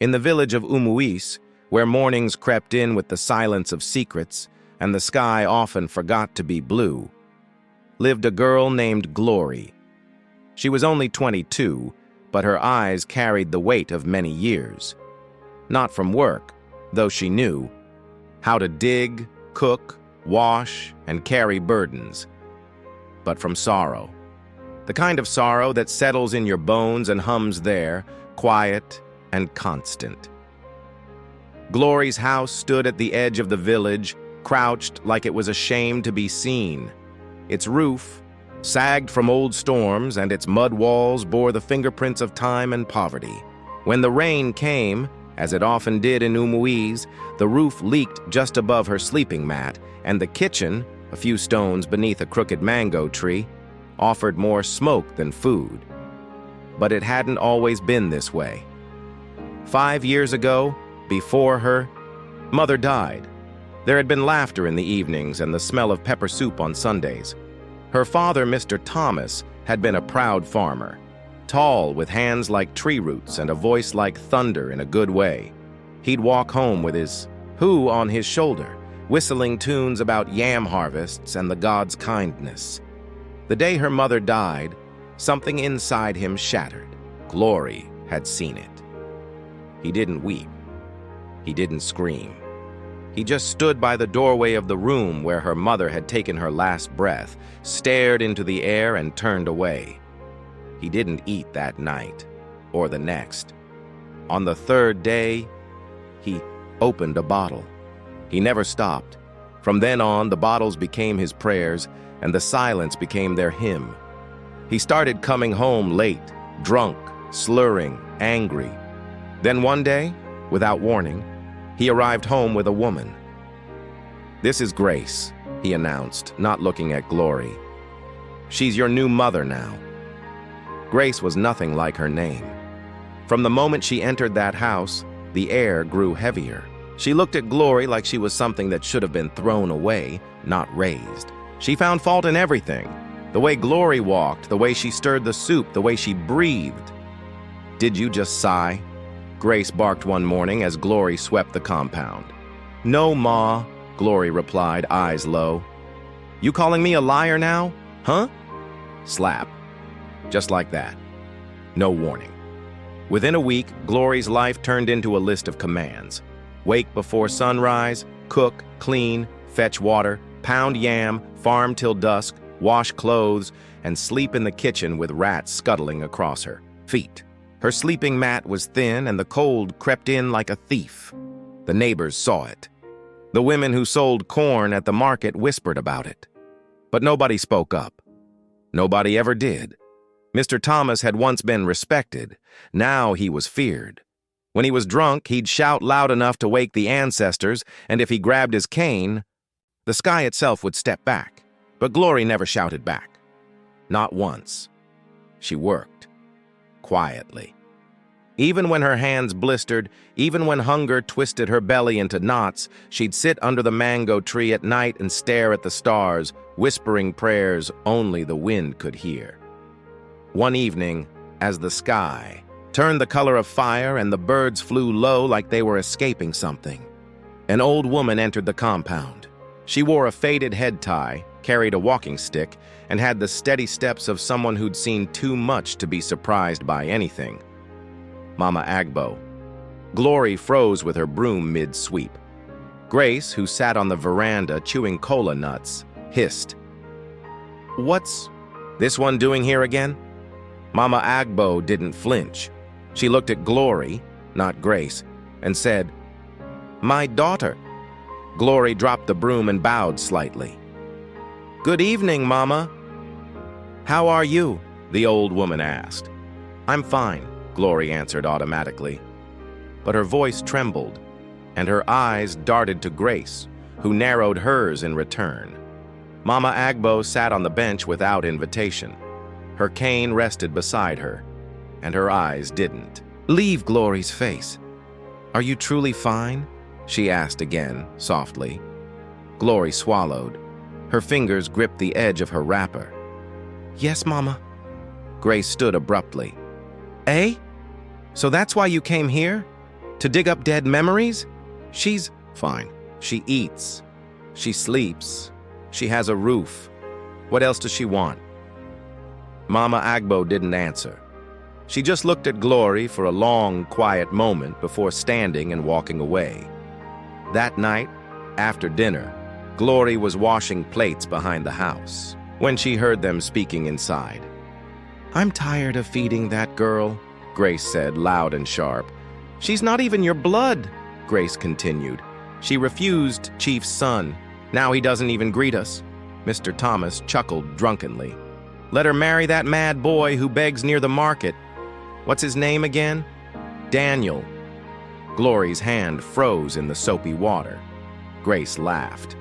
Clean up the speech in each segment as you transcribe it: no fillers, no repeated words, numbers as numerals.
In the village of Umuis, where mornings crept in with the silence of secrets and the sky often forgot to be blue, lived a girl named Glory. She was only 22, but her eyes carried the weight of many years. Not from work, though she knew how to dig, cook, wash, and carry burdens, but from sorrow. The kind of sorrow that settles in your bones and hums there, quiet and constant. Glory's house stood at the edge of the village, crouched like it was ashamed to be seen. Its roof sagged from old storms, and its mud walls bore the fingerprints of time and poverty. When the rain came, as it often did in Umuis, the roof leaked just above her sleeping mat, and the kitchen, a few stones beneath a crooked mango tree, offered more smoke than food. But it hadn't always been this way. 5 years ago, before her, Mother died. There had been laughter in the evenings and the smell of pepper soup on Sundays. Her father, Mr. Thomas, had been a proud farmer, tall with hands like tree roots and a voice like thunder in a good way. He'd walk home with his hoe on his shoulder, whistling tunes about yam harvests and the God's kindness. The day her mother died, something inside him shattered. Glory had seen it. He didn't weep. He didn't scream. He just stood by the doorway of the room where her mother had taken her last breath, stared into the air, and turned away. He didn't eat that night, or the next. On the third day, he opened a bottle. He never stopped. From then on, the bottles became his prayers, and the silence became their hymn. He started coming home late, drunk, slurring, angry. Then one day, without warning, he arrived home with a woman. "This is Grace," he announced, not looking at Glory. "She's your new mother now." Grace was nothing like her name. From the moment she entered that house, the air grew heavier. She looked at Glory like she was something that should have been thrown away, not raised. She found fault in everything. The way Glory walked, the way she stirred the soup, the way she breathed. "Did you just sigh?" Grace barked one morning as Glory swept the compound. "No, Ma," Glory replied, eyes low. "You calling me a liar now? Huh?" Slap. Just like that. No warning. Within a week, Glory's life turned into a list of commands. Wake before sunrise, cook, clean, fetch water, pound yam, farm till dusk, wash clothes, and sleep in the kitchen with rats scuttling across her feet. Her sleeping mat was thin, and the cold crept in like a thief. The neighbors saw it. The women who sold corn at the market whispered about it. But nobody spoke up. Nobody ever did. Mr. Thomas had once been respected. Now he was feared. When he was drunk, he'd shout loud enough to wake the ancestors, and if he grabbed his cane, the sky itself would step back. But Glory never shouted back. Not once. She worked. Quietly. Even when her hands blistered, even when hunger twisted her belly into knots, she'd sit under the mango tree at night and stare at the stars, whispering prayers only the wind could hear. One evening, as the sky turned the color of fire and the birds flew low like they were escaping something, an old woman entered the compound. She wore a faded head tie, carried a walking stick, and had the steady steps of someone who'd seen too much to be surprised by anything. Mama Agbo. Glory froze with her broom mid-sweep. Grace, who sat on the veranda chewing cola nuts, hissed. "What's this one doing here again?" Mama Agbo didn't flinch. She looked at Glory, not Grace, and said, "My daughter." Glory dropped the broom and bowed slightly. "Good evening, Mama." "How are you?" the old woman asked. "I'm fine," Glory answered automatically. But her voice trembled, and her eyes darted to Grace, who narrowed hers in return. Mama Agbo sat on the bench without invitation. Her cane rested beside her, and her eyes didn't leave Glory's face. "Are you truly fine?" she asked again, softly. Glory swallowed. Her fingers gripped the edge of her wrapper. "Yes, Mama." Grace stood abruptly. "Eh? So that's why you came here? To dig up dead memories? She's fine. She eats. She sleeps. She has a roof. What else does she want? Mama Agbo didn't answer. She just looked at Glory for a long, quiet moment before standing and walking away. That night, after dinner, Glory was washing plates behind the house when she heard them speaking inside. "I'm tired of feeding that girl," Grace said, loud and sharp. "She's not even your blood," Grace continued. "She refused Chief's son. Now he doesn't even greet us." Mr. Thomas chuckled drunkenly. "Let her marry that mad boy who begs near the market. What's his name again?" "Daniel." Glory's hand froze in the soapy water. Grace laughed.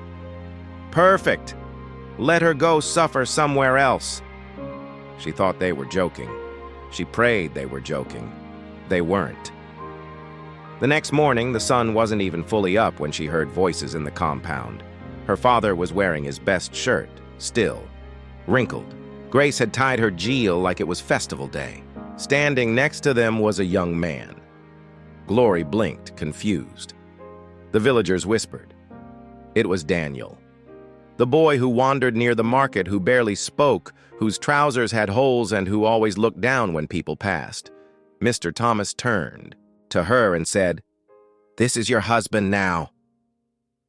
"Perfect. Let her go suffer somewhere else." She thought they were joking. She prayed they were joking. They weren't. The next morning, the sun wasn't even fully up when she heard voices in the compound. Her father was wearing his best shirt, still, wrinkled. Grace had tied her Jeel like it was festival day. Standing next to them was a young man. Glory blinked, confused. The villagers whispered. It was Daniel. The boy who wandered near the market, who barely spoke, whose trousers had holes and who always looked down when people passed. Mr. Thomas turned to her and said, "This is your husband now."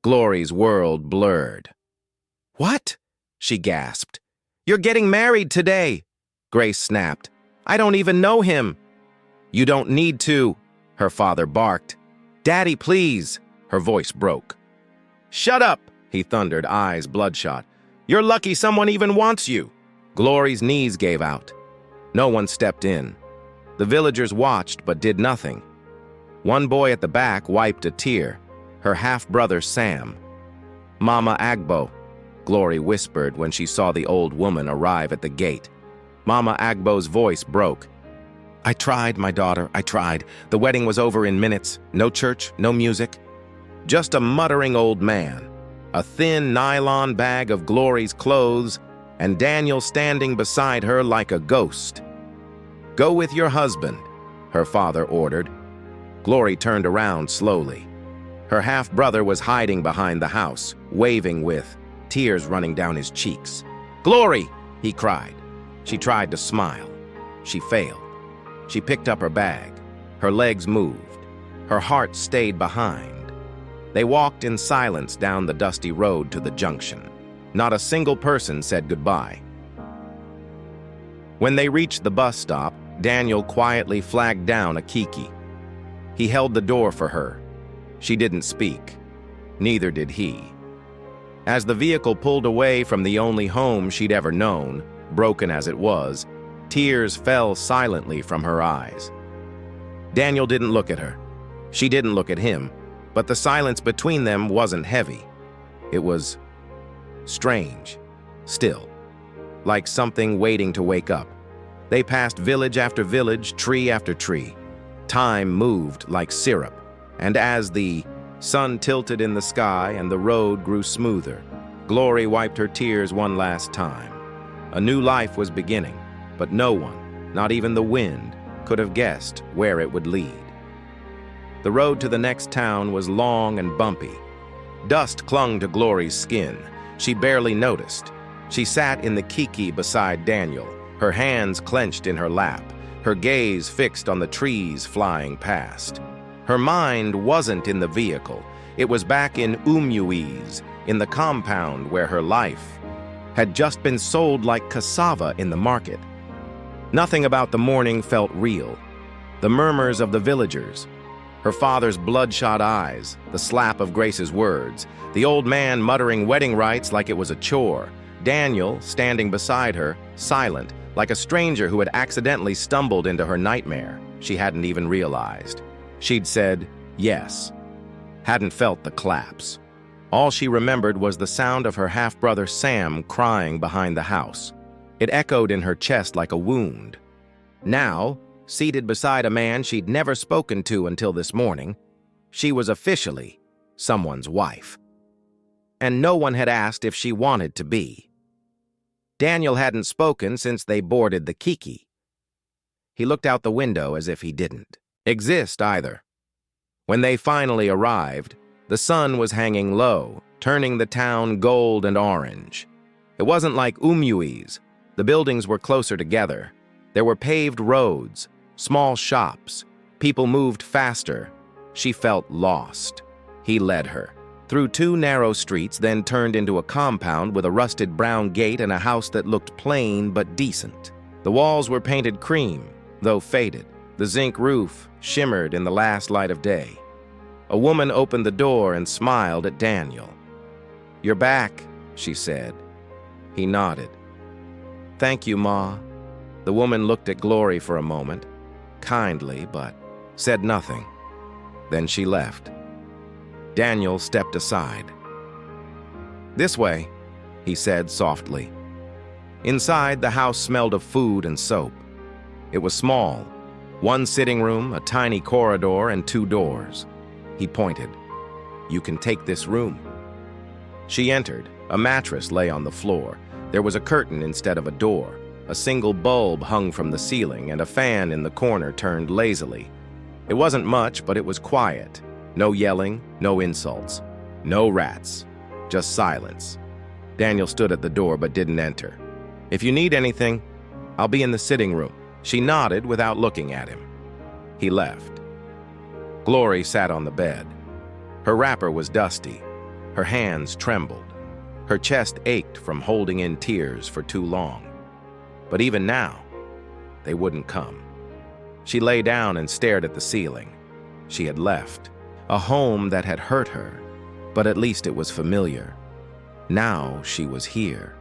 Glory's world blurred. "What?" she gasped. "You're getting married today," Grace snapped. "I don't even know him." "You don't need to," her father barked. "Daddy, please," her voice broke. "Shut up," he thundered, eyes bloodshot. "You're lucky someone even wants you." Glory's knees gave out. No one stepped in. The villagers watched but did nothing. One boy at the back wiped a tear, her half-brother Sam. "Mama Agbo," Glory whispered when she saw the old woman arrive at the gate. Mama Agbo's voice broke. "I tried, my daughter, I tried. The wedding was over in minutes. No church, no music. Just a muttering old man, a thin nylon bag of Glory's clothes, and Daniel standing beside her like a ghost. Go with your husband," her father ordered. Glory turned around slowly. Her half-brother was hiding behind the house, waving with tears running down his cheeks. "Glory!" he cried. She tried to smile. She failed. She picked up her bag. Her legs moved. Her heart stayed behind. They walked in silence down the dusty road to the junction. Not a single person said goodbye. When they reached the bus stop, Daniel quietly flagged down a Kiki. He held the door for her. She didn't speak. Neither did he. As the vehicle pulled away from the only home she'd ever known, broken as it was, tears fell silently from her eyes. Daniel didn't look at her. She didn't look at him, but the silence between them wasn't heavy. It was strange, still, like something waiting to wake up. They passed village after village, tree after tree. Time moved like syrup, and as the sun tilted in the sky and the road grew smoother, Glory wiped her tears one last time. A new life was beginning, but no one, not even the wind, could have guessed where it would lead. The road to the next town was long and bumpy. Dust clung to Glory's skin. She barely noticed. She sat in the Kiki beside Daniel, her hands clenched in her lap, her gaze fixed on the trees flying past. Her mind wasn't in the vehicle. It was back in Umuiz, in the compound where her life had just been sold like cassava in the market. Nothing about the morning felt real. The murmurs of the villagers, her father's bloodshot eyes, the slap of Grace's words, the old man muttering wedding rites like it was a chore, Daniel standing beside her, silent, like a stranger who had accidentally stumbled into her nightmare. She hadn't even realized. She'd said yes, hadn't felt the claps. All she remembered was the sound of her half-brother Sam crying behind the house. It echoed in her chest like a wound. Now, seated beside a man she'd never spoken to until this morning, she was officially someone's wife. And no one had asked if she wanted to be. Daniel hadn't spoken since they boarded the Kiki. He looked out the window as if he didn't exist either. When they finally arrived, the sun was hanging low, turning the town gold and orange. It wasn't like Umui's. The buildings were closer together. There were paved roads, small shops. People moved faster. She felt lost. He led her through 2 narrow streets, then turned into a compound with a rusted brown gate and a house that looked plain but decent. The walls were painted cream, though faded. The zinc roof shimmered in the last light of day. A woman opened the door and smiled at Daniel. "You're back," she said. He nodded. "Thank you, Ma." The woman looked at Glory for a moment, kindly, but said nothing. Then she left. Daniel stepped aside. "This way," he said softly. Inside, the house smelled of food and soap. It was small. 1 sitting room, a tiny corridor, and 2 doors. He pointed. "You can take this room." She entered. A mattress lay on the floor. There was a curtain instead of a door. A single bulb hung from the ceiling, and a fan in the corner turned lazily. It wasn't much, but it was quiet. No yelling, no insults, no rats, just silence. Daniel stood at the door but didn't enter. "If you need anything, I'll be in the sitting room." She nodded without looking at him. He left. Glory sat on the bed. Her wrapper was dusty. Her hands trembled. Her chest ached from holding in tears for too long. But even now, they wouldn't come. She lay down and stared at the ceiling. She had left. A home that had hurt her, but at least it was familiar. Now she was here.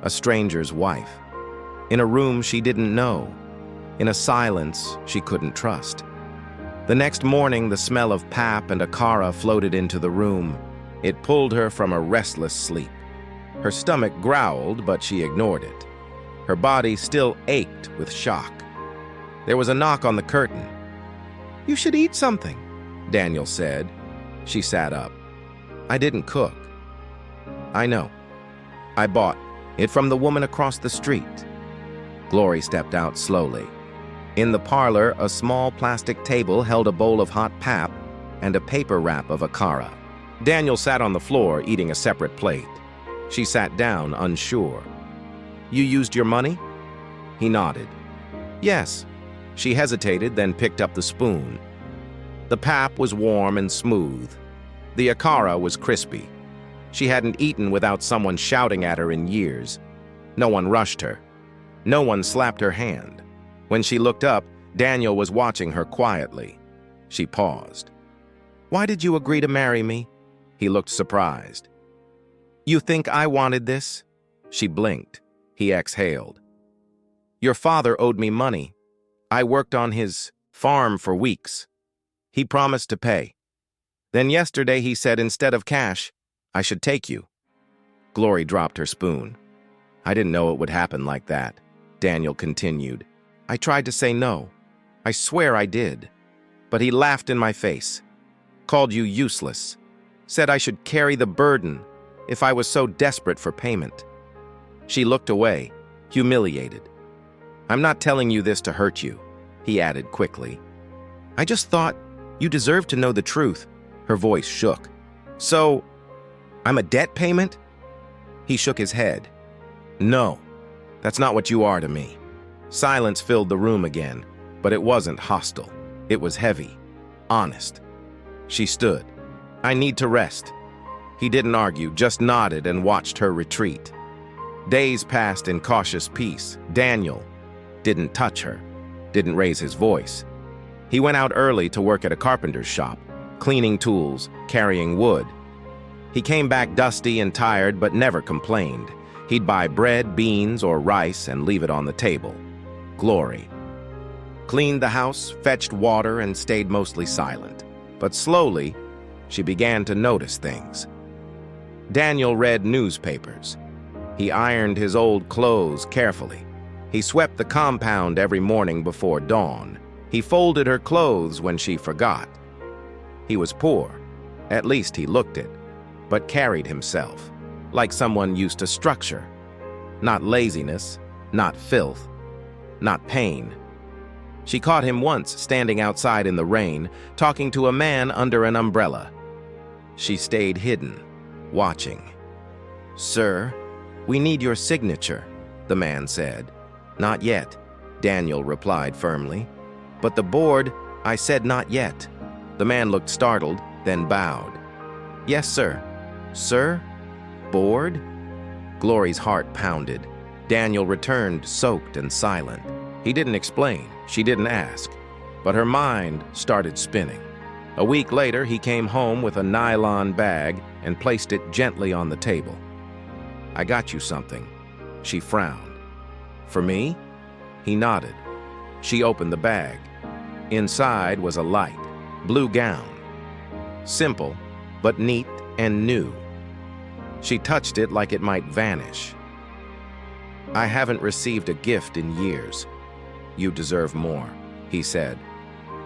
A stranger's wife. In a room she didn't know. In a silence she couldn't trust. The next morning, the smell of pap and akara floated into the room. It pulled her from a restless sleep. Her stomach growled, but she ignored it. Her body still ached with shock. There was a knock on the curtain. "You should eat something," Daniel said. She sat up. "I didn't cook." "I know. I bought it from the woman across the street." Glory stepped out slowly. In the parlor, a small plastic table held a bowl of hot pap and a paper wrap of akara. Daniel sat on the floor, eating a separate plate. She sat down, unsure. "You used your money?" He nodded. "Yes." She hesitated, then picked up the spoon. The pap was warm and smooth. The akara was crispy. She hadn't eaten without someone shouting at her in years. No one rushed her. No one slapped her hand. When she looked up, Daniel was watching her quietly. She paused. "Why did you agree to marry me?" He looked surprised. "You think I wanted this?" She blinked. He exhaled. "Your father owed me money. I worked on his farm for weeks. He promised to pay. Then yesterday he said instead of cash, I should take you." Glory dropped her spoon. "I didn't know it would happen like that," Daniel continued. "I tried to say no. I swear I did. But he laughed in my face, called you useless, said I should carry the burden if I was so desperate for payment." She looked away, humiliated. "I'm not telling you this to hurt you," he added quickly. "I just thought you deserved to know the truth." Her voice shook. "So, I'm a debt payment?" He shook his head. "No, that's not what you are to me." Silence filled the room again, but it wasn't hostile. It was heavy, honest. She stood. "I need to rest." He didn't argue, just nodded and watched her retreat. Days passed in cautious peace. Daniel didn't touch her, didn't raise his voice. He went out early to work at a carpenter's shop, cleaning tools, carrying wood. He came back dusty and tired, but never complained. He'd buy bread, beans, or rice and leave it on the table. Glory cleaned the house, fetched water, and stayed mostly silent. But slowly, she began to notice things. Daniel read newspapers. He ironed his old clothes carefully. He swept the compound every morning before dawn. He folded her clothes when she forgot. He was poor, at least he looked it, but carried himself like someone used to structure. Not laziness, not filth, not pain. She caught him once standing outside in the rain, talking to a man under an umbrella. She stayed hidden, watching. "Sir, we need your signature," the man said. "Not yet," Daniel replied firmly. "But the board," I said, "not yet." The man looked startled, then bowed. "Yes, sir." "Sir? Board?" Glory's heart pounded. Daniel returned, soaked and silent. He didn't explain, she didn't ask, but her mind started spinning. A week later, he came home with a nylon bag and placed it gently on the table. "I got you something." She frowned. "For me?" He nodded. She opened the bag. Inside was a light blue gown. Simple, but neat and new. She touched it like it might vanish. "I haven't received a gift in years. You deserve more," he said.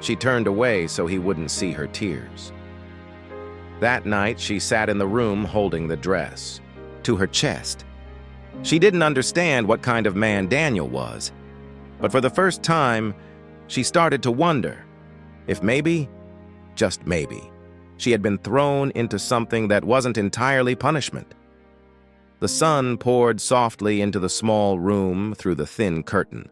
She turned away so he wouldn't see her tears. That night, she sat in the room holding the dress to her chest. She didn't understand what kind of man Daniel was, but for the first time, she started to wonder if maybe, just maybe, she had been thrown into something that wasn't entirely punishment. The sun poured softly into the small room through the thin curtain.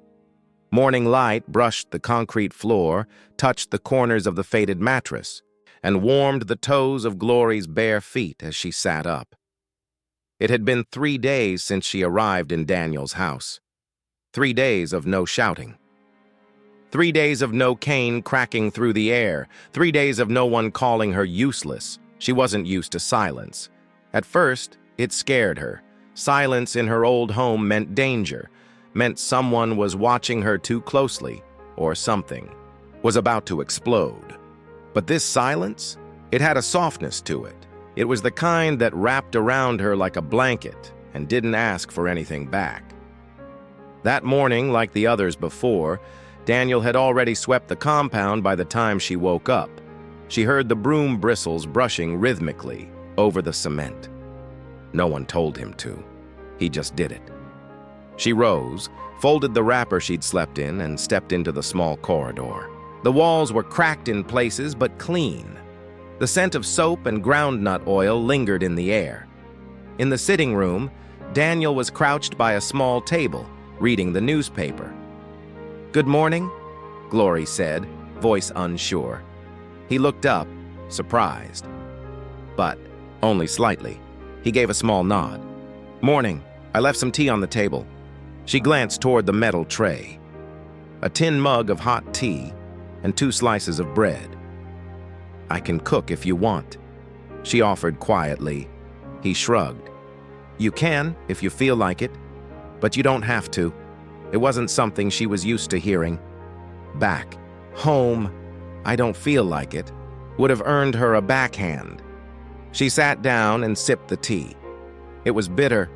Morning light brushed the concrete floor, touched the corners of the faded mattress, and warmed the toes of Glory's bare feet as she sat up. It had been 3 days since she arrived in Daniel's house. 3 days of no shouting. 3 days of no cane cracking through the air. 3 days of no one calling her useless. She wasn't used to silence. At first, it scared her. Silence in her old home meant danger, meant someone was watching her too closely, or something was about to explode. But this silence, it had a softness to it. It was the kind that wrapped around her like a blanket and didn't ask for anything back. That morning, like the others before, Daniel had already swept the compound by the time she woke up. She heard the broom bristles brushing rhythmically over the cement. No one told him to. He just did it. She rose, folded the wrapper she'd slept in, and stepped into the small corridor. The walls were cracked in places, but clean. The scent of soap and groundnut oil lingered in the air. In the sitting room, Daniel was crouched by a small table, reading the newspaper. "Good morning," Glory said, voice unsure. He looked up, surprised. But only slightly. He gave a small nod. "Morning. I left some tea on the table." She glanced toward the metal tray. A tin mug of hot tea and 2 slices of bread. "I can cook if you want," she offered quietly. He shrugged. "You can if you feel like it, but you don't have to." It wasn't something she was used to hearing. Back home, "I don't feel like it," would have earned her a backhand. She sat down and sipped the tea. It was bitter.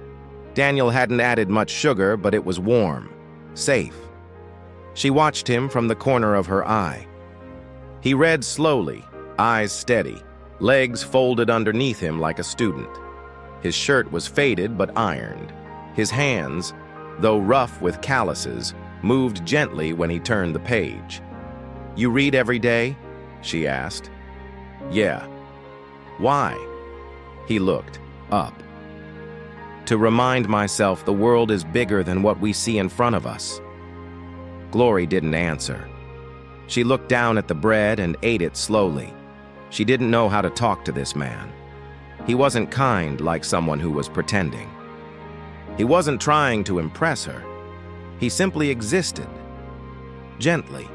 Daniel hadn't added much sugar, but it was warm, safe. She watched him from the corner of her eye. He read slowly, eyes steady, legs folded underneath him like a student. His shirt was faded but ironed. His hands, though rough with calluses, moved gently when he turned the page. "You read every day?" she asked. "Yeah." "Why?" He looked up. "To remind myself the world is bigger than what we see in front of us." Glory didn't answer. She looked down at the bread and ate it slowly. She didn't know how to talk to this man. He wasn't kind like someone who was pretending. He wasn't trying to impress her. He simply existed, gently.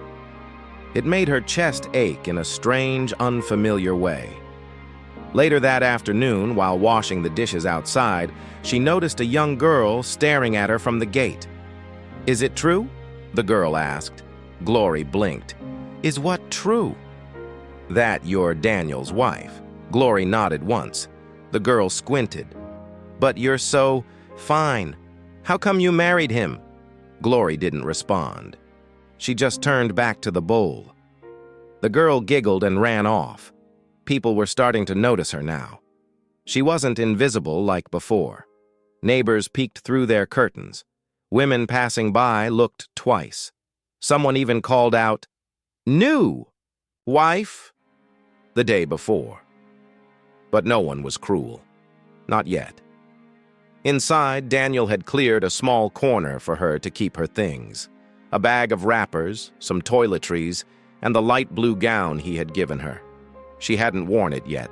It made her chest ache in a strange, unfamiliar way. Later that afternoon, while washing the dishes outside, she noticed a young girl staring at her from the gate. "Is it true?" the girl asked. Glory blinked. "Is what true?" "That you're Daniel's wife." Glory nodded once. The girl squinted. "But you're so fine. How come you married him?" Glory didn't respond. She just turned back to the bowl. The girl giggled and ran off. People were starting to notice her now. She wasn't invisible like before. Neighbors peeked through their curtains. Women passing by looked twice. Someone even called out, "New wife," the day before. But no one was cruel. Not yet. Inside, Daniel had cleared a small corner for her to keep her things. A bag of wrappers, some toiletries, and the light blue gown he had given her. She hadn't worn it yet.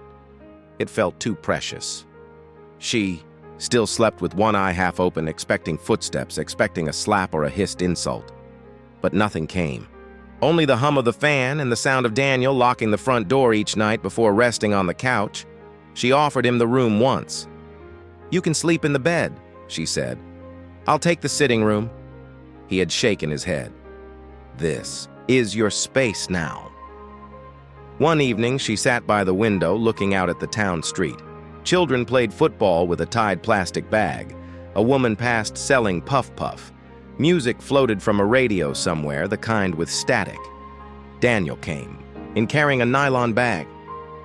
It felt too precious. She still slept with one eye half open, expecting footsteps, expecting a slap or a hissed insult. But nothing came. Only the hum of the fan and the sound of Daniel locking the front door each night before resting on the couch. She offered him the room once. "You can sleep in the bed," she said. "I'll take the sitting room." He had shaken his head. "This is your space now." One evening, she sat by the window looking out at the town street. Children played football with a tied plastic bag. A woman passed selling Puff Puff. Music floated from a radio somewhere, the kind with static. Daniel came, in carrying a nylon bag.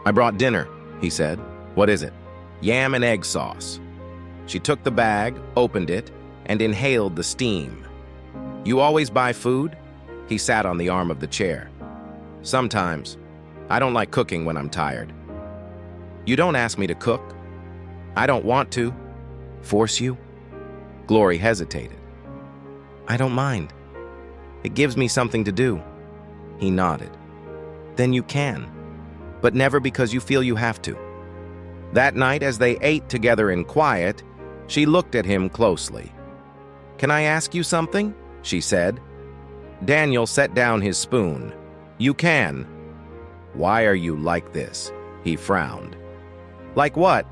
"I brought dinner," he said. "What is it?" "Yam and egg sauce." She took the bag, opened it, and inhaled the steam. "You always buy food?" He sat on the arm of the chair. "Sometimes. I don't like cooking when I'm tired." "You don't ask me to cook." "I don't want to." "Force you?" Glory hesitated. "I don't mind. It gives me something to do." He nodded. "Then you can, but never because you feel you have to." That night, as they ate together in quiet, she looked at him closely. "Can I ask you something?" she said. Daniel set down his spoon. "You can." "Why are you like this?" He frowned. "Like what?"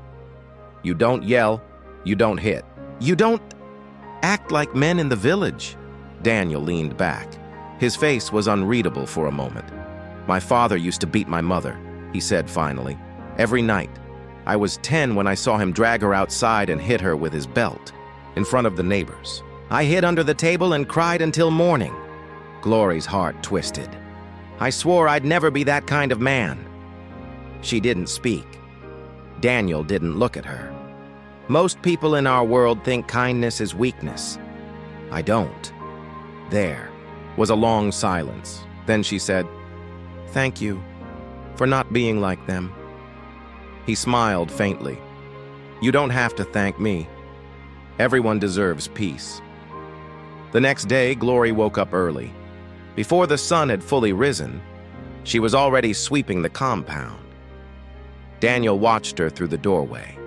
"You don't yell. You don't hit. You don't act like men in the village." Daniel leaned back. His face was unreadable for a moment. "My father used to beat my mother," he said finally. "Every night. I was 10 when I saw him drag her outside and hit her with his belt, in front of the neighbors. I hid under the table and cried until morning." Glory's heart twisted. "I swore I'd never be that kind of man." She didn't speak. Daniel didn't look at her. "Most people in our world think kindness is weakness. I don't." There was a long silence. Then she said, "Thank you for not being like them." He smiled faintly. "You don't have to thank me. Everyone deserves peace." The next day, Glory woke up early. Before the sun had fully risen, she was already sweeping the compound. Daniel watched her through the doorway.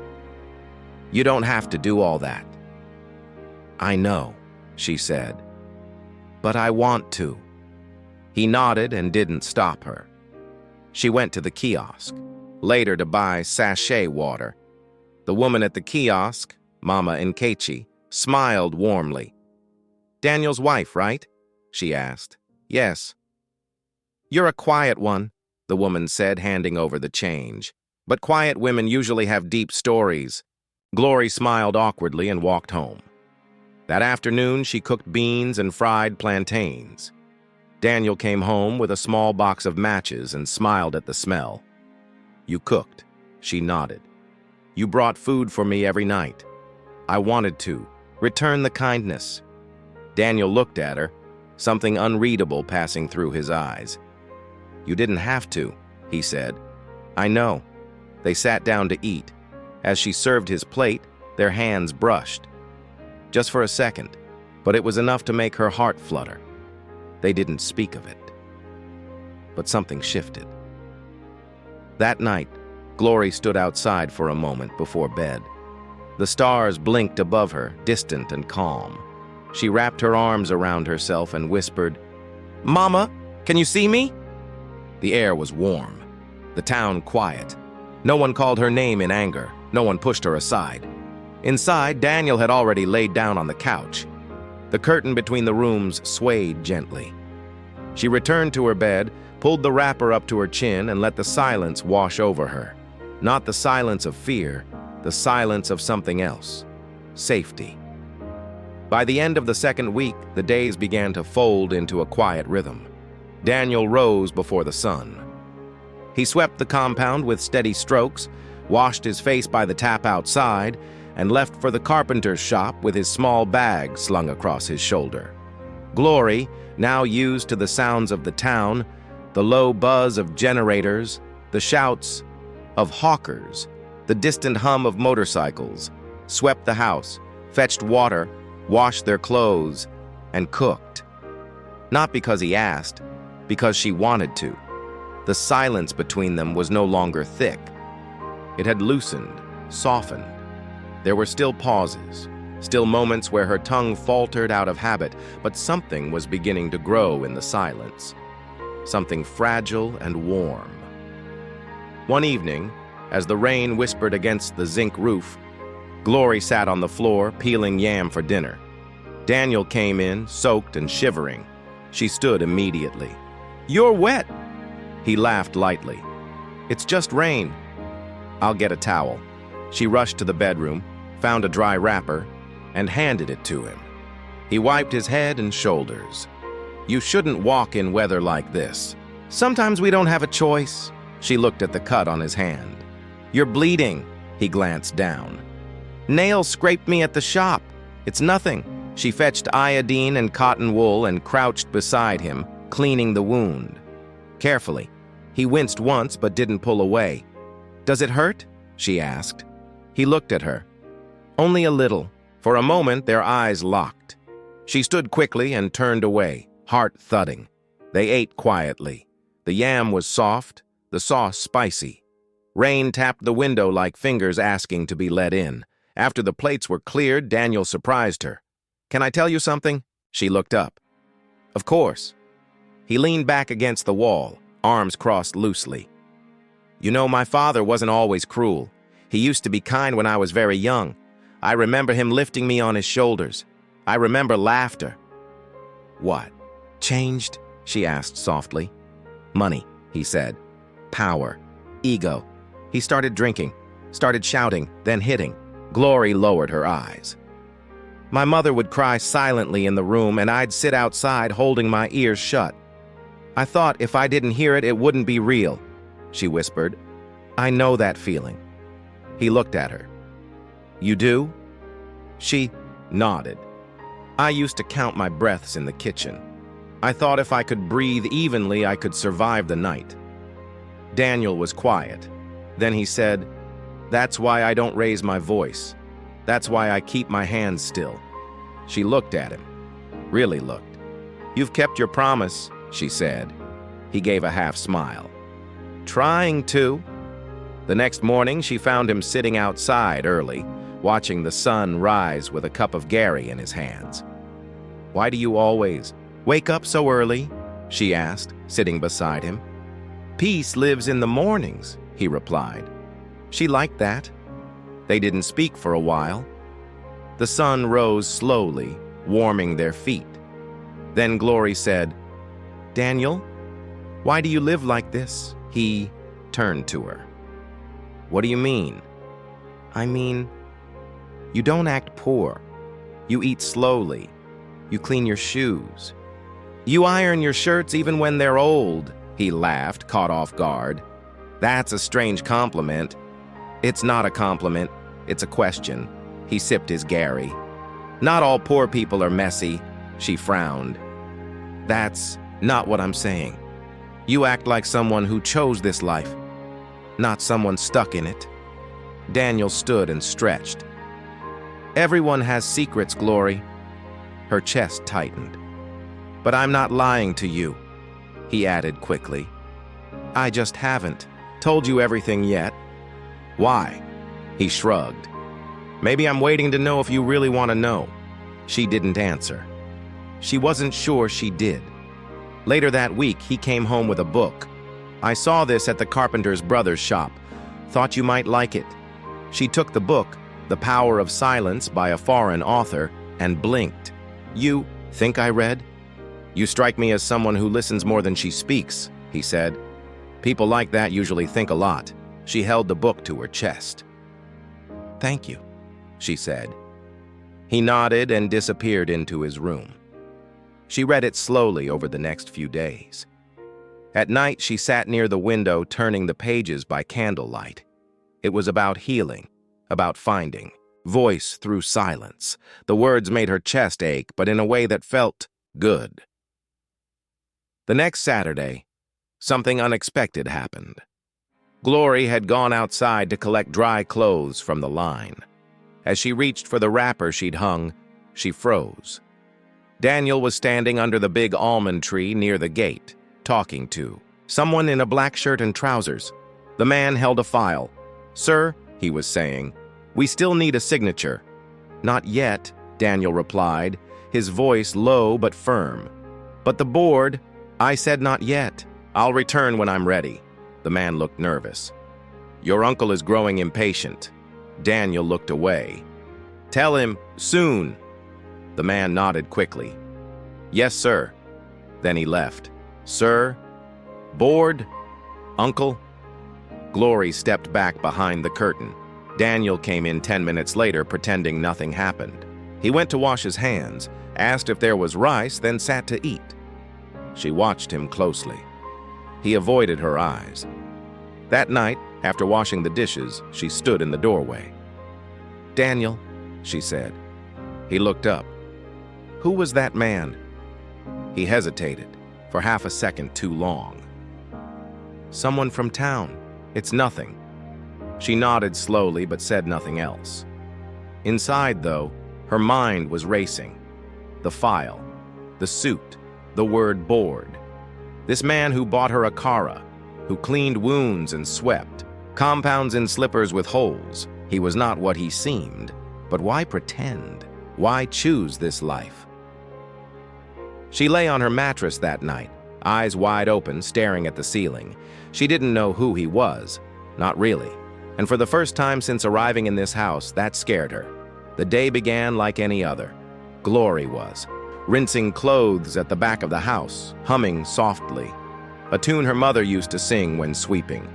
"You don't have to do all that." "I know," she said, "but I want to." He nodded and didn't stop her. She went to the kiosk, later to buy sachet water. The woman at the kiosk, Mama Nkechi, smiled warmly. "Daniel's wife, right?" she asked. "Yes." "You're a quiet one," the woman said, handing over the change. "But quiet women usually have deep stories." Glory smiled awkwardly and walked home. That afternoon, she cooked beans and fried plantains. Daniel came home with a small box of matches and smiled at the smell. "You cooked," she nodded. "You brought food for me every night. I wanted to return the kindness." Daniel looked at her, something unreadable passing through his eyes. "You didn't have to," he said. "I know." They sat down to eat. As she served his plate, their hands brushed. Just for a second, but it was enough to make her heart flutter. They didn't speak of it. But something shifted. That night, Glory stood outside for a moment before bed. The stars blinked above her, distant and calm. She wrapped her arms around herself and whispered, "Mama, can you see me?" The air was warm, the town quiet. No one called her name in anger. No one pushed her aside. Inside, Daniel had already laid down on the couch. The curtain between the rooms swayed gently. She returned to her bed, pulled the wrapper up to her chin, and let the silence wash over her. Not the silence of fear, the silence of something else. Safety. By the end of the second week, the days began to fold into a quiet rhythm. Daniel rose before the sun. He swept the compound with steady strokes, washed his face by the tap outside, and left for the carpenter's shop with his small bag slung across his shoulder. Glory, now used to the sounds of the town, the low buzz of generators, the shouts of hawkers, the distant hum of motorcycles, swept the house, fetched water, washed their clothes, and cooked. Not because he asked, because she wanted to. The silence between them was no longer thick. It had loosened, softened. There were still pauses, still moments where her tongue faltered out of habit, but something was beginning to grow in the silence. Something fragile and warm. One evening, as the rain whispered against the zinc roof, Glory sat on the floor, peeling yam for dinner. Daniel came in, soaked and shivering. She stood immediately. "You're wet." He laughed lightly. "It's just rain." "I'll get a towel." She rushed to the bedroom, found a dry wrapper, and handed it to him. He wiped his head and shoulders. "You shouldn't walk in weather like this." "Sometimes we don't have a choice." She looked at the cut on his hand. "You're bleeding." He glanced down. "Nails scraped me at the shop." "It's nothing." She fetched iodine and cotton wool and crouched beside him, cleaning the wound. Carefully. He winced once but didn't pull away. "Does it hurt?" she asked. He looked at her. "Only a little." For a moment, their eyes locked. She stood quickly and turned away, heart thudding. They ate quietly. The yam was soft, the sauce spicy. Rain tapped the window like fingers asking to be let in. After the plates were cleared, Daniel surprised her. "Can I tell you something?" She looked up. "Of course." He leaned back against the wall, arms crossed loosely. "You know, my father wasn't always cruel. He used to be kind when I was very young. I remember him lifting me on his shoulders. I remember laughter." "What? Changed?" she asked softly. "Money," he said. "Power. Ego." He started drinking, started shouting, then hitting. Glory lowered her eyes. "My mother would cry silently in the room, and I'd sit outside holding my ears shut. I thought if I didn't hear it, it wouldn't be real," she whispered. "I know that feeling." He looked at her. "You do?" She nodded. "I used to count my breaths in the kitchen. I thought if I could breathe evenly, I could survive the night." Daniel was quiet. Then he said, "That's why I don't raise my voice. That's why I keep my hands still." She looked at him. Really looked. "You've kept your promise," she said. He gave a half smile. "Trying to." The next morning, she found him sitting outside early, watching the sun rise with a cup of Gary in his hands. "Why do you always wake up so early?" she asked, sitting beside him. "Peace lives in the mornings," he replied. She liked that. They didn't speak for a while. The sun rose slowly, warming their feet. Then Glory said, "Daniel, why do you live like this?" He turned to her. "What do you mean?" "I mean, you don't act poor. You eat slowly. You clean your shoes. You iron your shirts even when they're old." He laughed, caught off guard. "That's a strange compliment." "It's not a compliment. It's a question." He sipped his Gary. "Not all poor people are messy." She frowned. "That's not what I'm saying. You act like someone who chose this life, not someone stuck in it." Daniel stood and stretched. "Everyone has secrets, Glory." Her chest tightened. "But I'm not lying to you," he added quickly. "I just haven't told you everything yet." "Why?" He shrugged. "Maybe I'm waiting to know if you really want to know." She didn't answer. She wasn't sure she did. Later that week, he came home with a book. "I saw this at the carpenter's brother's shop. Thought you might like it." She took the book, The Power of Silence by a foreign author, and blinked. "You think I read?" "You strike me as someone who listens more than she speaks," he said. "People like that usually think a lot." She held the book to her chest. "Thank you," she said. He nodded and disappeared into his room. She read it slowly over the next few days. At night, she sat near the window, turning the pages by candlelight. It was about healing, about finding voice through silence. The words made her chest ache, but in a way that felt Good. The next Saturday, something unexpected happened. Glory had gone outside to collect dry clothes from the line. As she reached for the wrapper she'd hung, she froze. Daniel was standing under the big almond tree near the gate, talking to someone in a black shirt and trousers. The man held a file. "Sir," he was saying, "we still need a signature." "Not yet," Daniel replied, his voice low but firm. "But the board—" "I said not yet. I'll return when I'm ready." The man looked nervous. "Your uncle is growing impatient." Daniel looked away. "Tell him, soon." The man nodded quickly. "Yes, sir." Then he left. "Sir? Board? Uncle?" Glory stepped back behind the curtain. Daniel came in 10 minutes later, pretending nothing happened. He went to wash his hands, asked if there was rice, then sat to eat. She watched him closely. He avoided her eyes. That night, after washing the dishes, she stood in the doorway. "Daniel," she said. He looked up. "Who was that man?" He hesitated, for half a second too long. "Someone from town. It's nothing." She nodded slowly but said nothing else. Inside, though, her mind was racing. The file, the suit, the word board. This man who bought her a cara, who cleaned wounds and swept, compounds in slippers with holes. He was not what he seemed, but why pretend? Why choose this life? She lay on her mattress that night, eyes wide open, staring at the ceiling. She didn't know who he was, not really. And for the first time since arriving in this house, that scared her. The day began like any other. Glory was rinsing clothes at the back of the house, humming softly, a tune her mother used to sing when sweeping.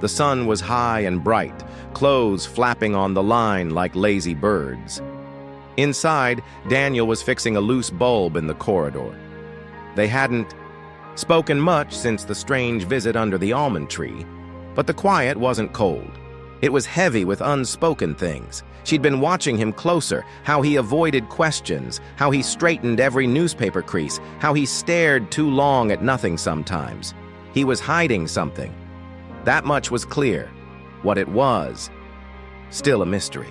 The sun was high and bright, clothes flapping on the line like lazy birds. Inside, Daniel was fixing a loose bulb in the corridor. They hadn't spoken much since the strange visit under the almond tree, but the quiet wasn't cold. It was heavy with unspoken things. She'd been watching him closer, how he avoided questions, how he straightened every newspaper crease, how he stared too long at nothing sometimes. He was hiding something. That much was clear. What it was, still a mystery.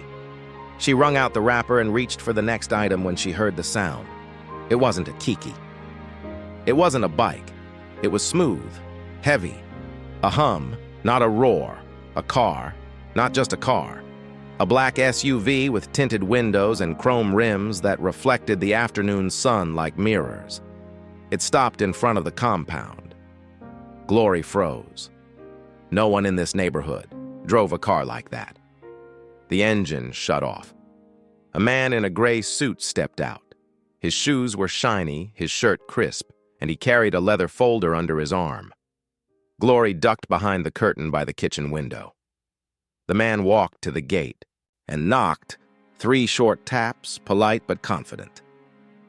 She wrung out the wrapper and reached for the next item when she heard the sound. It wasn't a kiki. It wasn't a bike. It was smooth, heavy. A hum, not a roar. A car, not just a car. A black SUV with tinted windows and chrome rims that reflected the afternoon sun like mirrors. It stopped in front of the compound. Glory froze. No one in this neighborhood drove a car like that. The engine shut off. A man in a gray suit stepped out. His shoes were shiny, his shirt crisp, and he carried a leather folder under his arm. Glory ducked behind the curtain by the kitchen window. The man walked to the gate and knocked, 3 short taps, polite but confident.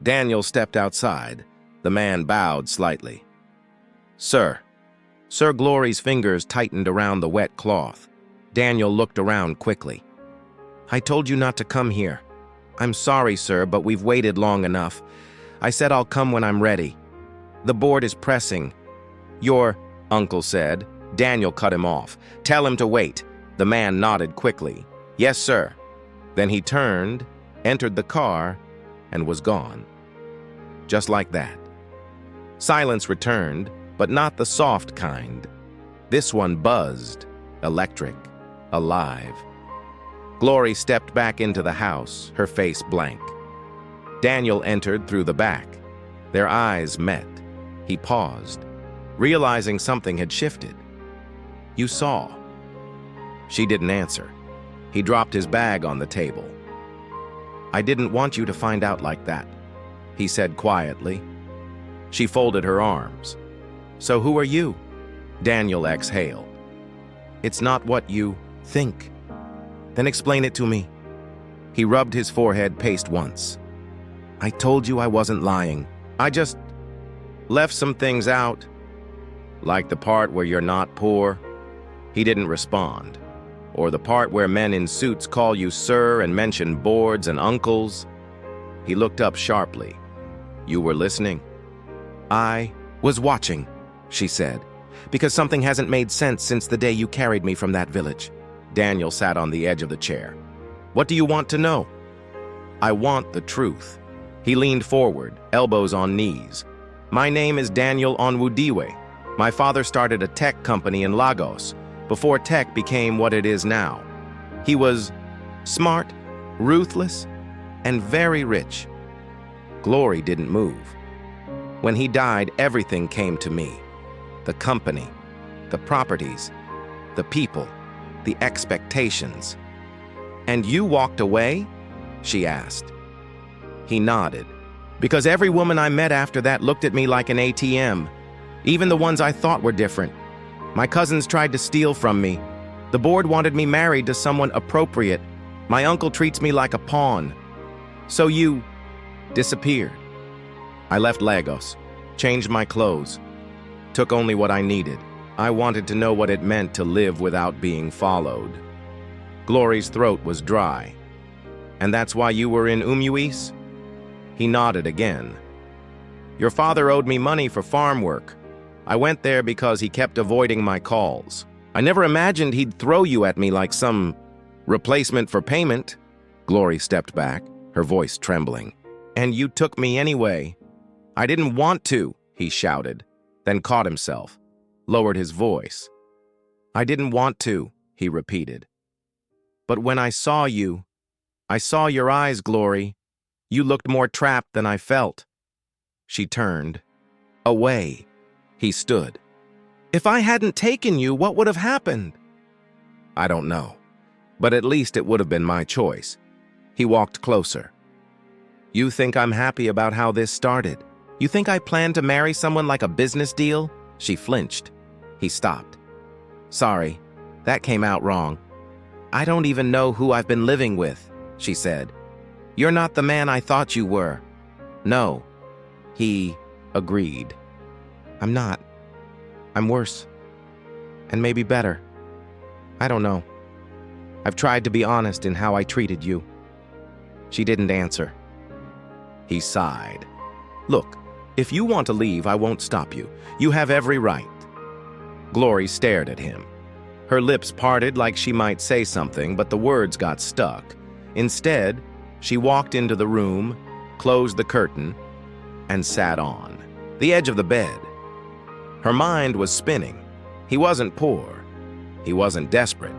Daniel stepped outside. The man bowed slightly. "Sir." Sir Glory's fingers tightened around the wet cloth. Daniel looked around quickly. "I told you not to come here. I'm sorry, sir, but we've waited long enough. I said I'll come when I'm ready. The board is pressing." "Your uncle said." Daniel cut him off. "Tell him to wait." The man nodded quickly. "Yes, sir." Then he turned, entered the car, and was gone. Just like that. Silence returned, but not the soft kind. This one buzzed, electric, alive. Glory stepped back into the house, her face blank. Daniel entered through the back. Their eyes met. He paused, realizing something had shifted. "You saw." She didn't answer. He dropped his bag on the table. "I didn't want you to find out like that," he said quietly. She folded her arms. "So who are you?" Daniel exhaled. "It's not what you think." "Then explain it to me." He rubbed his forehead, paced once. "I told you I wasn't lying. I just left some things out." "Like the part where you're not poor?" He didn't respond. "Or the part where men in suits call you sir and mention boards and uncles?" He looked up sharply. You were listening. I was watching, she said, because something hasn't made sense since the day you carried me from that village. Daniel sat on the edge of the chair. What do you want to know? I want the truth. He leaned forward, elbows on knees. My name is Daniel Onwudiwe. My father started a tech company in Lagos before tech became what it is now. He was smart, ruthless, and very rich. Glory didn't move. When he died, everything came to me. The company, the properties, the people, the expectations. And you walked away? She asked. He nodded. Because every woman I met after that looked at me like an ATM. Even the ones I thought were different. My cousins tried to steal from me. The board wanted me married to someone appropriate. My uncle treats me like a pawn. So you disappeared. I left Lagos, changed my clothes, took only what I needed. I wanted to know what it meant to live without being followed. Glory's throat was dry. And that's why you were in Umuis? He nodded again. Your father owed me money for farm work. I went there because he kept avoiding my calls. I never imagined he'd throw you at me like some replacement for payment. Glory stepped back, her voice trembling. And you took me anyway. I didn't want to, he shouted, then caught himself, lowered his voice. I didn't want to, he repeated. But when I saw you, I saw your eyes, Glory. You looked more trapped than I felt. She turned. Away. He stood. If I hadn't taken you, what would have happened? I don't know, but at least it would have been my choice. He walked closer. You think I'm happy about how this started? You think I planned to marry someone like a business deal? She flinched. He stopped. Sorry, that came out wrong. I don't even know who I've been living with, she said. You're not the man I thought you were. No, he agreed. I'm not. I'm worse. And maybe better. I don't know. I've tried to be honest in how I treated you. She didn't answer. He sighed. Look, if you want to leave, I won't stop you. You have every right. Glory stared at him. Her lips parted like she might say something, but the words got stuck. Instead, she walked into the room, closed the curtain, and sat on the edge of the bed. Her mind was spinning. He wasn't poor. He wasn't desperate.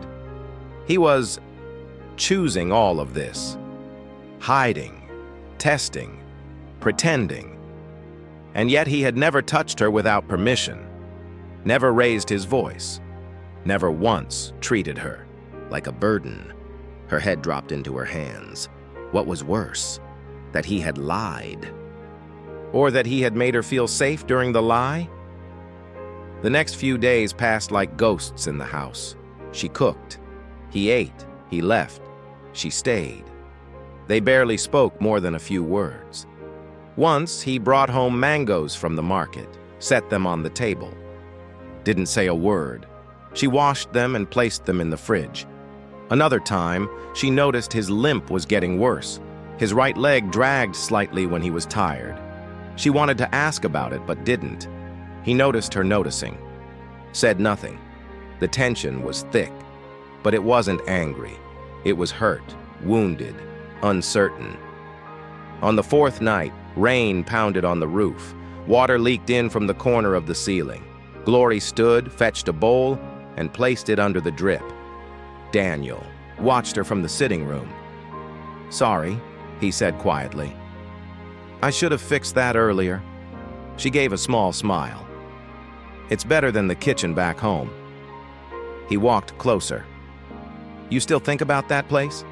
He was choosing all of this. Hiding, testing, pretending. And yet he had never touched her without permission. Never raised his voice. Never once treated her like a burden. Her head dropped into her hands. What was worse? That he had lied. Or that he had made her feel safe during the lie? The next few days passed like ghosts in the house. She cooked. He ate. He left. She stayed. They barely spoke more than a few words. Once, he brought home mangoes from the market, set them on the table. Didn't say a word. She washed them and placed them in the fridge. Another time, she noticed his limp was getting worse. His right leg dragged slightly when he was tired. She wanted to ask about it, but didn't. He noticed her noticing. Said nothing. The tension was thick, but it wasn't angry. It was hurt, wounded, uncertain. On the fourth night, rain pounded on the roof. Water leaked in from the corner of the ceiling. Glory stood, fetched a bowl, and placed it under the drip. Daniel watched her from the sitting room. Sorry, he said quietly. I should have fixed that earlier. She gave a small smile. It's better than the kitchen back home. He walked closer. You still think about that place?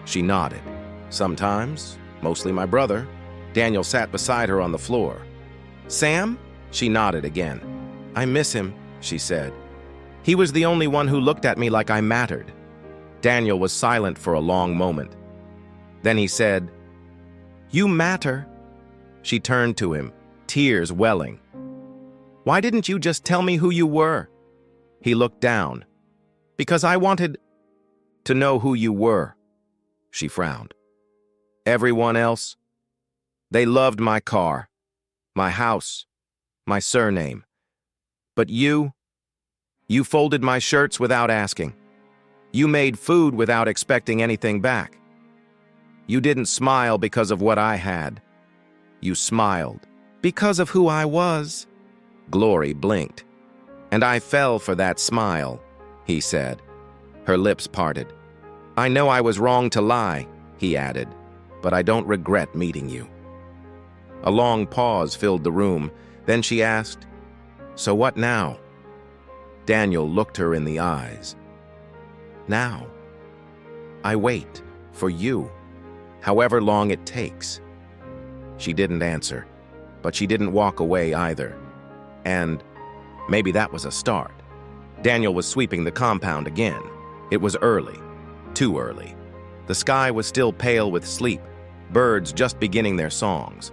She nodded. Sometimes, mostly my brother. Daniel sat beside her on the floor. Sam? She nodded again. I miss him, she said. He was the only one who looked at me like I mattered. Daniel was silent for a long moment. Then he said, You matter. She turned to him, tears welling. Why didn't you just tell me who you were? He looked down. Because I wanted to know who you were. She frowned. Everyone else? They loved my car, my house, my surname. But you folded my shirts without asking. You made food without expecting anything back. You didn't smile because of what I had. You smiled because of who I was. Glory blinked. And I fell for that smile, he said. Her lips parted. I know I was wrong to lie, he added, but I don't regret meeting you. A long pause filled the room. Then she asked, So what now? Daniel looked her in the eyes. Now, I wait for you, however long it takes. She didn't answer, but she didn't walk away either. And maybe that was a start. Daniel was sweeping the compound again. It was early, too early. The sky was still pale with sleep, birds just beginning their songs.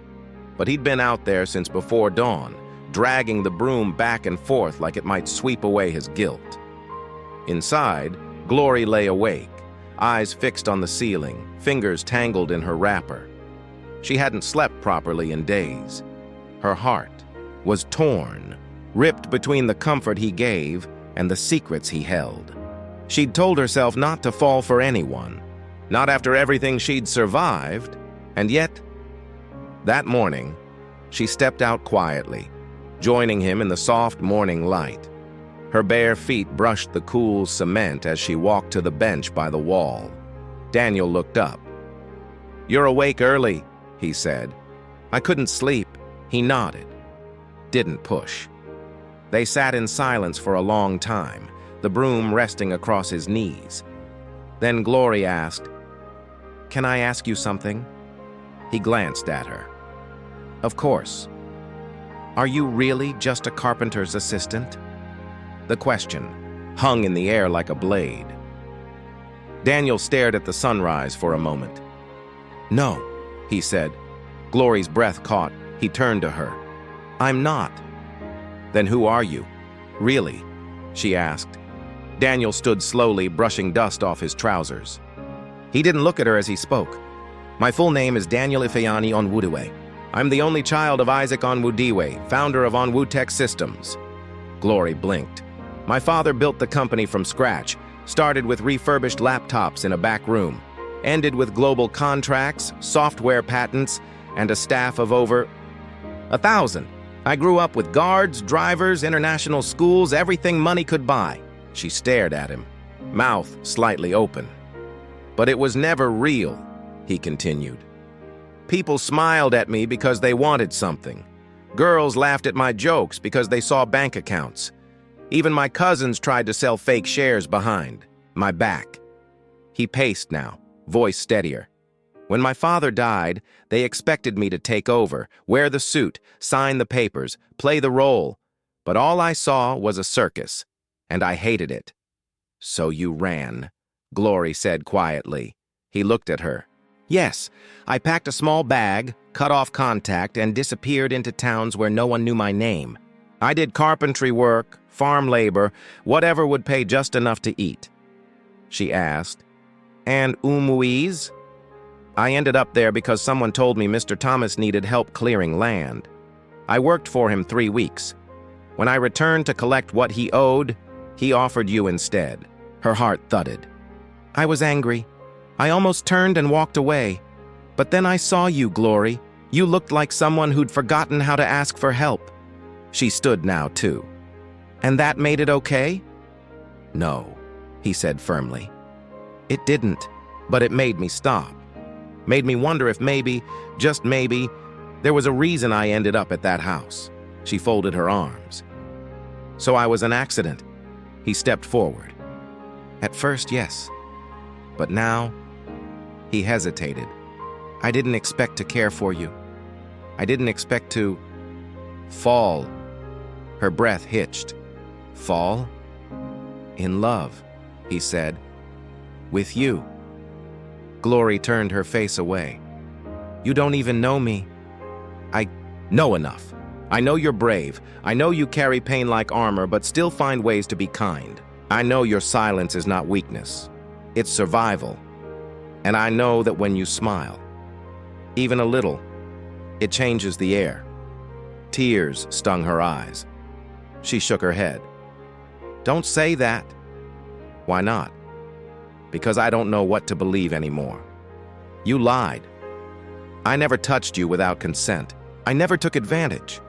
But he'd been out there since before dawn, dragging the broom back and forth like it might sweep away his guilt. Inside, Glory lay awake, eyes fixed on the ceiling, fingers tangled in her wrapper. She hadn't slept properly in days. Her heart was torn, ripped between the comfort he gave and the secrets he held. She'd told herself not to fall for anyone, not after everything she'd survived, and yet, that morning, she stepped out quietly, joining him in the soft morning light. Her bare feet brushed the cool cement as she walked to the bench by the wall. Daniel looked up. You're awake early, he said. I couldn't sleep. He nodded. Didn't push. They sat in silence for a long time, the broom resting across his knees. Then Glory asked, Can I ask you something? He glanced at her. Of course. Are you really just a carpenter's assistant? The question hung in the air like a blade. Daniel stared at the sunrise for a moment. No, he said. Glory's breath caught. He turned to her. I'm not. Then who are you? Really? She asked. Daniel stood slowly, brushing dust off his trousers. He didn't look at her as he spoke. My full name is Daniel Ifeanyi Onwudiwe. I'm the only child of Isaac Onwudiwe, founder of Onwutech Systems. Glory blinked. My father built the company from scratch, started with refurbished laptops in a back room, ended with global contracts, software patents, and a staff of over 1,000. I grew up with guards, drivers, international schools, everything money could buy. She stared at him, mouth slightly open. But it was never real, he continued. People smiled at me because they wanted something. Girls laughed at my jokes because they saw bank accounts. Even my cousins tried to sell fake shares behind my back. He paced now, voice steadier. When my father died, they expected me to take over, wear the suit, sign the papers, play the role. But all I saw was a circus, and I hated it. So you ran, Glory said quietly. He looked at her. Yes, I packed a small bag, cut off contact, and disappeared into towns where no one knew my name. I did carpentry work, farm labor, whatever would pay just enough to eat. She asked, And Umuiz? I ended up there because someone told me Mr. Thomas needed help clearing land. I worked for him 3 weeks. When I returned to collect what he owed, he offered you instead. Her heart thudded. I was angry. I almost turned and walked away. But then I saw you, Glory. You looked like someone who'd forgotten how to ask for help. She stood now, too. And that made it okay? No, he said firmly. It didn't, but it made me stop. Made me wonder if maybe, just maybe, there was a reason I ended up at that house. She folded her arms. So I was an accident. He stepped forward. At first, yes. But now, he hesitated. I didn't expect to care for you. I didn't expect to fall. Her breath hitched. Fall? In love, he said. With you. Glory turned her face away. You don't even know me. I know enough. I know you're brave. I know you carry pain like armor, but still find ways to be kind. I know your silence is not weakness. It's survival. And I know that when you smile, even a little, It changes the air. Tears stung her eyes. She shook her head. Don't say that. Why not? Because I don't know what to believe anymore. You lied. I never touched you without consent. I never took advantage.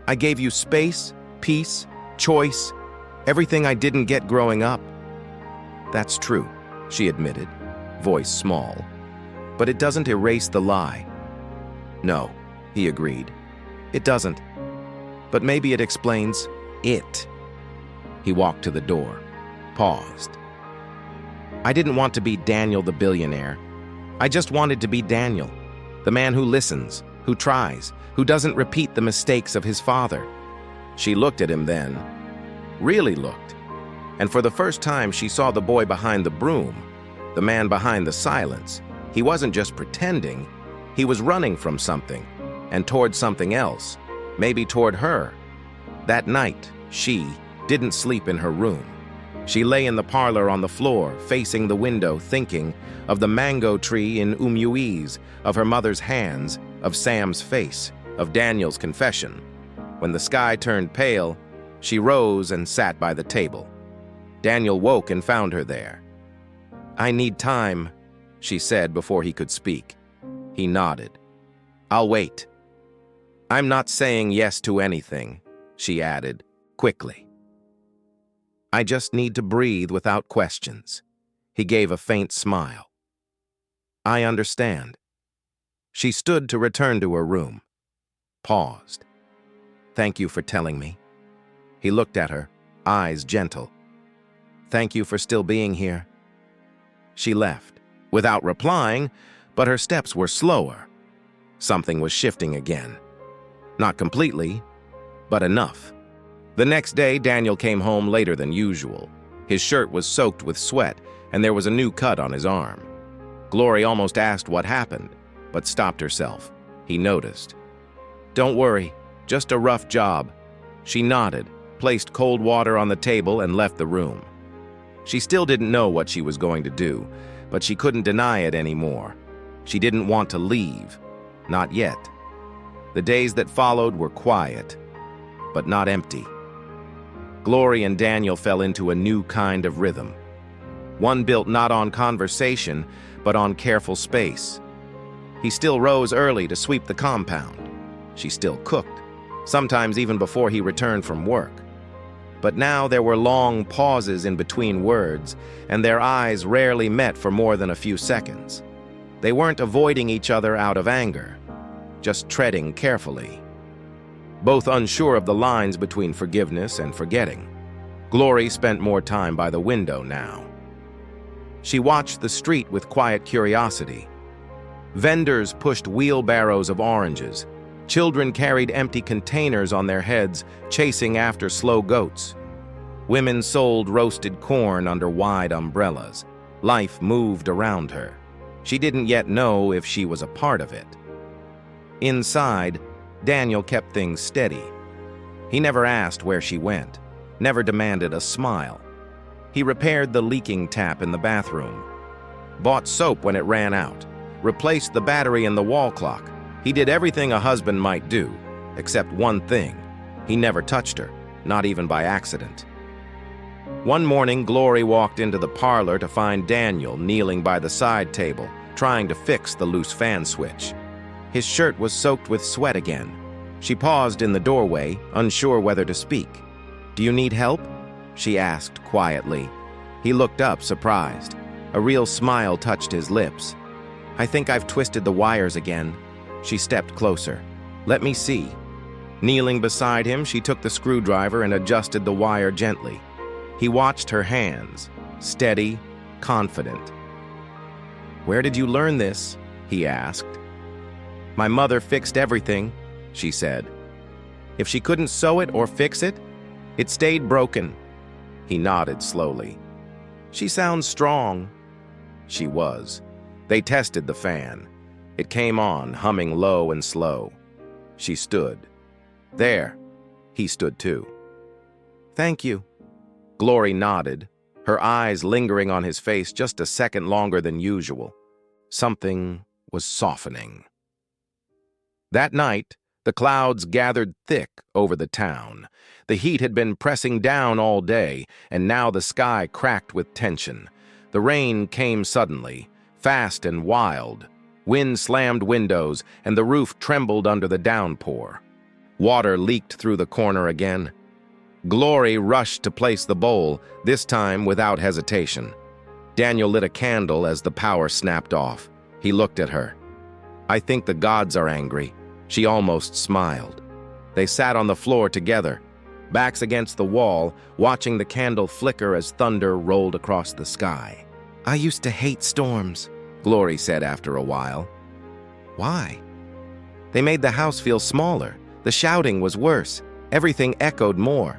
I gave you space, peace, choice, everything I didn't get growing up. That's true, she admitted, voice small. But it doesn't erase the lie. No, he agreed. It doesn't. But maybe it explains it. He walked to the door, paused. I didn't want to be Daniel the billionaire. I just wanted to be Daniel, the man who listens, who tries, who doesn't repeat the mistakes of his father. She looked at him then, really looked, and for the first time she saw the boy behind the broom, the man behind the silence. He wasn't just pretending, he was running from something, and toward something else, maybe toward her. That night, she didn't sleep in her room. She lay in the parlor on the floor, facing the window, thinking of the mango tree in Umuiz, of her mother's hands, of Sam's face, of Daniel's confession. When the sky turned pale, she rose and sat by the table. Daniel woke and found her there. I need time, she said before he could speak. He nodded. I'll wait. I'm not saying yes to anything, she added, quickly. I just need to breathe without questions. He gave a faint smile. I understand. She stood to return to her room. Paused. Thank you for telling me. He looked at her, eyes gentle. Thank you for still being here. She left, without replying, but her steps were slower. Something was shifting again. Not completely, but enough. The next day, Daniel came home later than usual. His shirt was soaked with sweat, and there was a new cut on his arm. Glory almost asked what happened, but stopped herself. He noticed. Don't worry, just a rough job. She nodded, placed cold water on the table, and left the room. She still didn't know what she was going to do, but she couldn't deny it anymore. She didn't want to leave. Not yet. The days that followed were quiet, but not empty. Glory and Daniel fell into a new kind of rhythm. One built not on conversation, but on careful space. He still rose early to sweep the compound. She still cooked, sometimes even before he returned from work. But now there were long pauses in between words, and their eyes rarely met for more than a few seconds. They weren't avoiding each other out of anger, just treading carefully. Both unsure of the lines between forgiveness and forgetting. Glory spent more time by the window now. She watched the street with quiet curiosity. Vendors pushed wheelbarrows of oranges. Children carried empty containers on their heads, chasing after slow goats. Women sold roasted corn under wide umbrellas. Life moved around her. She didn't yet know if she was a part of it. Inside, Daniel kept things steady. He never asked where she went, never demanded a smile. He repaired the leaking tap in the bathroom, bought soap when it ran out, replaced the battery in the wall clock. He did everything a husband might do, except one thing. He never touched her, not even by accident. One morning, Glory walked into the parlor to find Daniel kneeling by the side table, trying to fix the loose fan switch. His shirt was soaked with sweat again. She paused in the doorway, unsure whether to speak. "Do you need help?" she asked quietly. He looked up, surprised. A real smile touched his lips. "I think I've twisted the wires again." She stepped closer. "Let me see." Kneeling beside him, she took the screwdriver and adjusted the wire gently. He watched her hands, steady, confident. "Where did you learn this?" he asked. "My mother fixed everything," she said. "If she couldn't sew it or fix it, it stayed broken." He nodded slowly. "She sounds strong." She was. They tested the fan. It came on, humming low and slow. She stood. There. He stood too. "Thank you." Glory nodded, her eyes lingering on his face just a second longer than usual. Something was softening. That night, the clouds gathered thick over the town. The heat had been pressing down all day, and now the sky cracked with tension. The rain came suddenly, fast and wild. Wind slammed windows, and the roof trembled under the downpour. Water leaked through the corner again. Glory rushed to place the bowl, this time without hesitation. Daniel lit a candle as the power snapped off. He looked at her. "I think the gods are angry." She almost smiled. They sat on the floor together, backs against the wall, watching the candle flicker as thunder rolled across the sky. "I used to hate storms," Glory said after a while. "Why?" "They made the house feel smaller. The shouting was worse. Everything echoed more."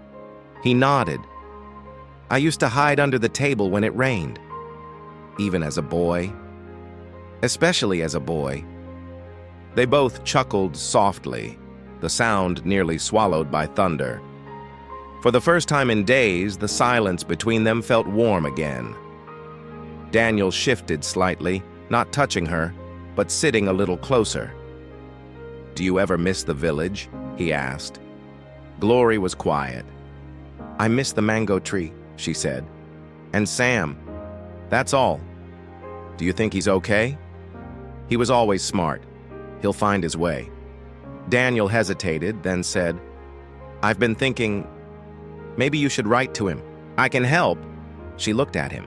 He nodded. "I used to hide under the table when it rained." "Even as a boy?" "Especially as a boy." They both chuckled softly, the sound nearly swallowed by thunder. For the first time in days, the silence between them felt warm again. Daniel shifted slightly, not touching her, but sitting a little closer. "Do you ever miss the village?" he asked. Glory was quiet. "I miss the mango tree," she said. "And Sam. That's all." "Do you think he's okay?" "He was always smart. He'll find his way." Daniel hesitated, then said, "I've been thinking, maybe you should write to him. I can help." She looked at him.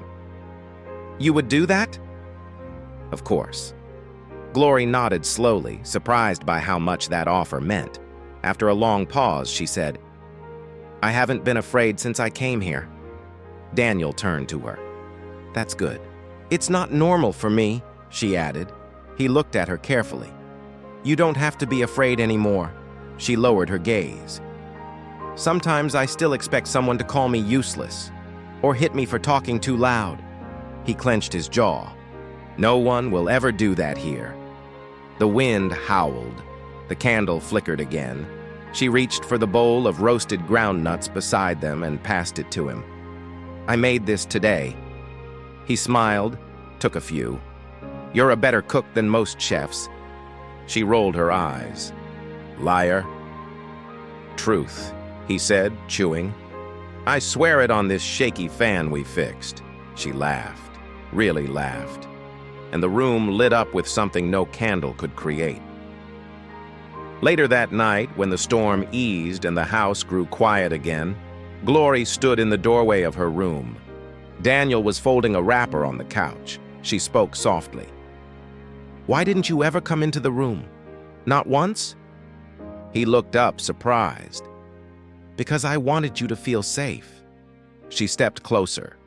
"You would do that?" "Of course." Glory nodded slowly, surprised by how much that offer meant. After a long pause, she said, "I haven't been afraid since I came here." Daniel turned to her. "That's good." "It's not normal for me," she added. He looked at her carefully. "You don't have to be afraid anymore." She lowered her gaze. "Sometimes I still expect someone to call me useless, or hit me for talking too loud." He clenched his jaw. "No one will ever do that here." The wind howled. The candle flickered again. She reached for the bowl of roasted groundnuts beside them and passed it to him. "I made this today." He smiled, took a few. "You're a better cook than most chefs." She rolled her eyes. "Liar." "Truth," he said, chewing. "I swear it on this shaky fan we fixed." She laughed, really laughed, and the room lit up with something no candle could create. Later that night, when the storm eased and the house grew quiet again, Glory stood in the doorway of her room. Daniel was folding a wrapper on the couch. She spoke softly. "Why didn't you ever come into the room? Not once?" He looked up, surprised. "Because I wanted you to feel safe." She stepped closer.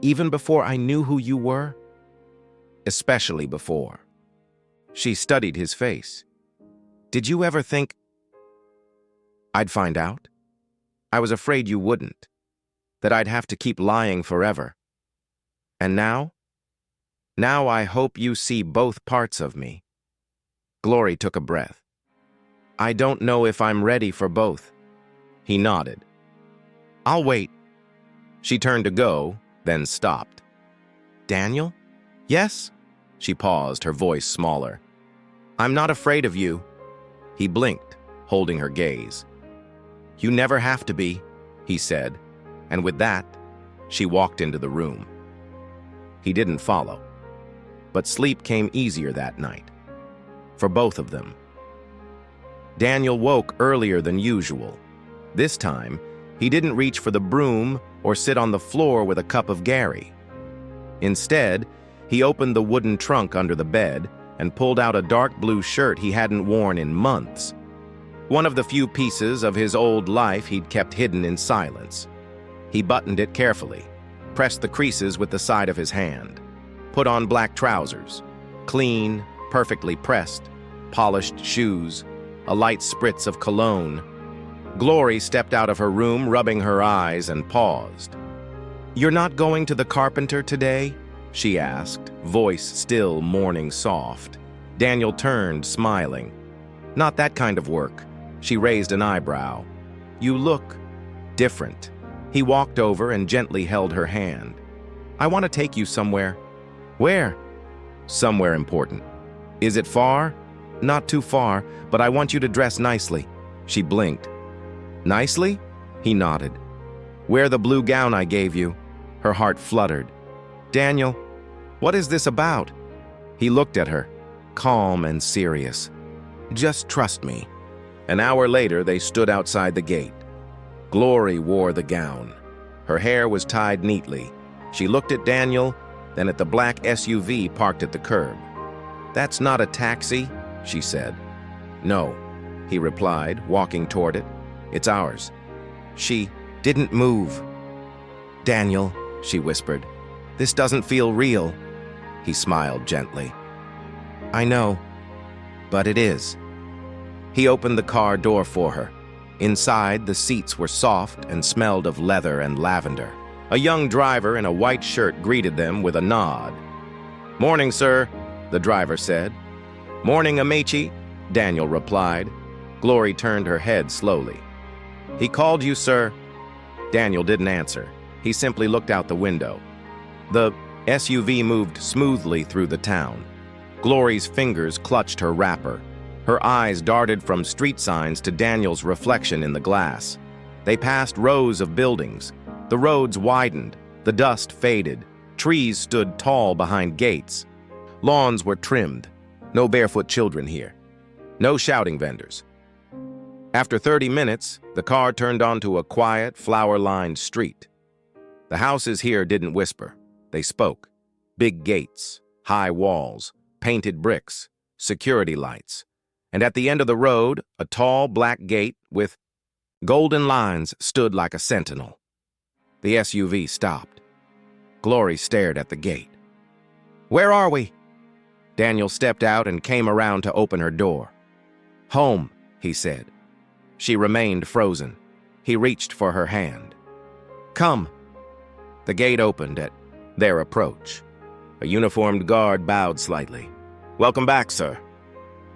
"Even before I knew who you were?" "Especially before." She studied his face. "Did you ever think I'd find out? I was afraid you wouldn't, that I'd have to keep lying forever. And now? Now I hope you see both parts of me." Glory took a breath. "I don't know if I'm ready for both." He nodded. "I'll wait." She turned to go, then stopped. "Daniel?" "Yes?" She paused, her voice smaller. "I'm not afraid of you." He blinked, holding her gaze. "You never have to be," he said, and with that, she walked into the room. He didn't follow, but sleep came easier that night, for both of them. Daniel woke earlier than usual. This time, he didn't reach for the broom or sit on the floor with a cup of Gary. Instead, he opened the wooden trunk under the bed and pulled out a dark blue shirt he hadn't worn in months. One of the few pieces of his old life he'd kept hidden in silence. He buttoned it carefully, pressed the creases with the side of his hand, put on black trousers, clean, perfectly pressed, polished shoes, a light spritz of cologne. Glory stepped out of her room, rubbing her eyes, and paused. "You're not going to the carpenter today?" she asked, voice still morning soft. Daniel turned, smiling. "Not that kind of work." She raised an eyebrow. "You look different." He walked over and gently held her hand. "I want to take you somewhere." "Where?" "Somewhere important." "Is it far?" Not too far, but I want you to dress nicely." She blinked. "Nicely?" He nodded. "Wear the blue gown I gave you." Her heart fluttered. "Daniel, what is this about?" He looked at her, calm and serious. "Just trust me." An hour later, they stood outside the gate. Glory wore the gown. Her hair was tied neatly. She looked at Daniel, then at the black SUV parked at the curb. "That's not a taxi," she said. "No," he replied, walking toward it. "It's ours." She didn't move. "Daniel," she whispered, "this doesn't feel real." He smiled gently. "I know, but it is." He opened the car door for her. Inside, the seats were soft and smelled of leather and lavender. A young driver in a white shirt greeted them with a nod. "Morning, sir," the driver said. "Morning, Amici," Daniel replied. Glory turned her head slowly. "He called you, sir." Daniel didn't answer. He simply looked out the window. The SUV moved smoothly through the town. Glory's fingers clutched her wrapper. Her eyes darted from street signs to Daniel's reflection in the glass. They passed rows of buildings. The roads widened. The dust faded. Trees stood tall behind gates. Lawns were trimmed. No barefoot children here. No shouting vendors. After 30 minutes, the car turned onto a quiet, flower-lined street. The houses here didn't whisper. They spoke. Big gates, high walls, painted bricks, security lights. And at the end of the road, a tall black gate with golden lines stood like a sentinel. The SUV stopped. Glory stared at the gate. "Where are we?" Daniel stepped out and came around to open her door. "Home," he said. She remained frozen. He reached for her hand. "Come." The gate opened at their approach. A uniformed guard bowed slightly. "Welcome back, sir."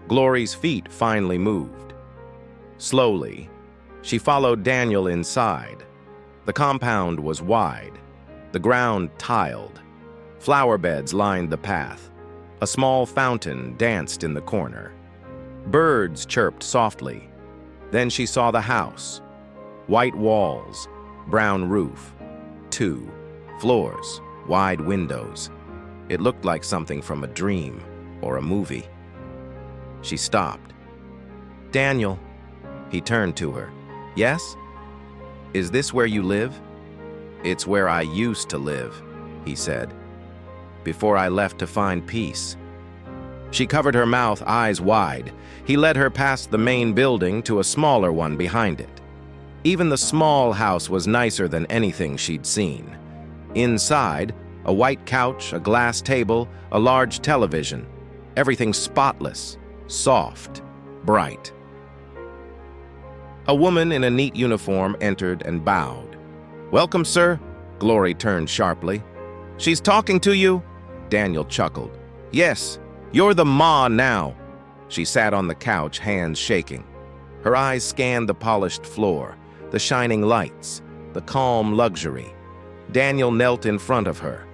Glory's feet finally moved. Slowly, she followed Daniel inside. The compound was wide. The ground tiled. Flower beds lined the path. A small fountain danced in the corner. Birds chirped softly. Then she saw the house. White walls, brown roof, 2 floors, wide windows. It looked like something from a dream or a movie. She stopped. "Daniel," he turned to her. "Yes? Is this where you live?" "It's where I used to live," he said, "before I left to find peace." She covered her mouth, eyes wide. He led her past the main building to a smaller one behind it. Even the small house was nicer than anything she'd seen. Inside, a white couch, a glass table, a large television. Everything spotless, soft, bright. A woman in a neat uniform entered and bowed. "Welcome, sir." Glory turned sharply. "She's talking to you?" Daniel chuckled. "Yes, you're the ma now." She sat on the couch, hands shaking. Her eyes scanned the polished floor, the shining lights, the calm luxury. Daniel knelt in front of her.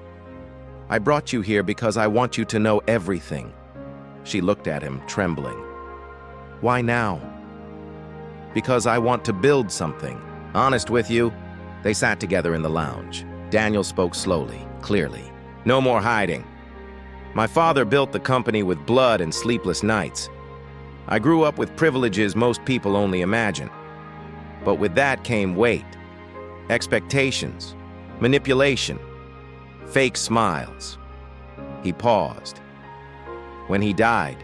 "I brought you here because I want you to know everything." She looked at him, trembling. "Why now?" "Because I want to build something. Honest with you." They sat together in the lounge. Daniel spoke slowly, clearly. "No more hiding. My father built the company with blood and sleepless nights. I grew up with privileges most people only imagine. But with that came weight, expectations, manipulation, fake smiles." He paused. "When he died,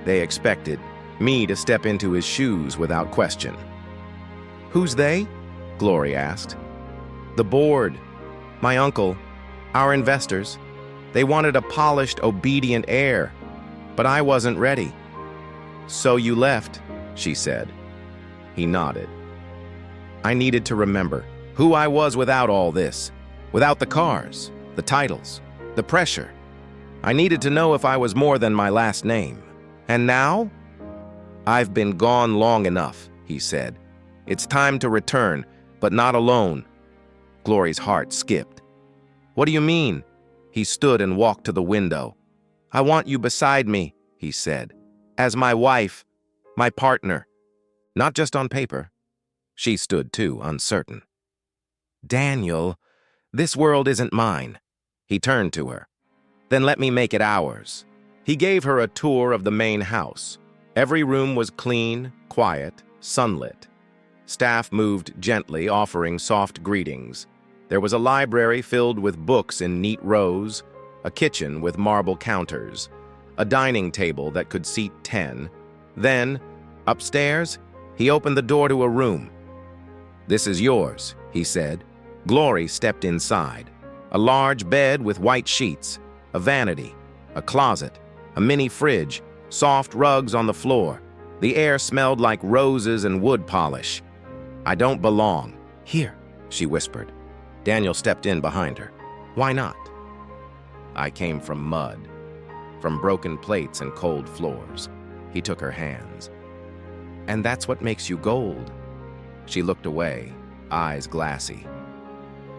they expected me to step into his shoes without question." "Who's they?" Glory asked. "The board, my uncle, our investors. They wanted a polished, obedient heir, but I wasn't ready." "So you left," she said. He nodded. "I needed to remember who I was without all this, without the cars, the titles, the pressure. I needed to know if I was more than my last name. And now? I've been gone long enough," he said. "It's time to return, but not alone." Glory's heart skipped. "What do you mean?" He stood and walked to the window. "I want you beside me," he said. As my wife, my partner, not just on paper. She stood too, uncertain. Daniel, this world isn't mine. He turned to her. Then let me make it ours. He gave her a tour of the main house. Every room was clean, quiet, sunlit. Staff moved gently, offering soft greetings. There was a library filled with books in neat rows, a kitchen with marble counters, a dining table that could seat 10. Then, upstairs, he opened the door to a room. "This is yours," he said. Glory stepped inside. A large bed with white sheets, a vanity, a closet, a mini fridge, soft rugs on the floor. The air smelled like roses and wood polish. "I don't belong here," she whispered. Daniel stepped in behind her. "Why not?" "I came from mud, from broken plates and cold floors." He took her hands. "And that's what makes you gold." She looked away, eyes glassy.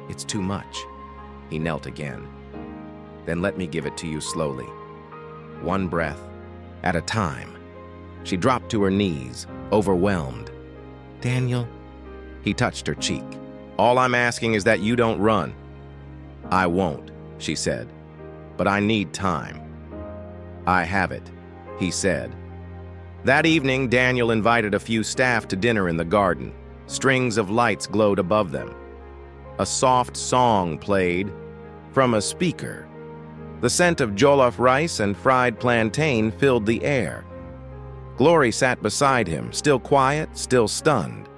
"It's too much." He knelt again. "Then let me give it to you slowly. One breath at a time." She dropped to her knees, overwhelmed. "Daniel." He touched her cheek. "All I'm asking is that you don't run." "I won't," she said. "But I need time." "I have it," he said. That evening, Daniel invited a few staff to dinner in the garden. Strings of lights glowed above them. A soft song played from a speaker. The scent of jollof rice and fried plantain filled the air. Glory sat beside him, still quiet, still stunned.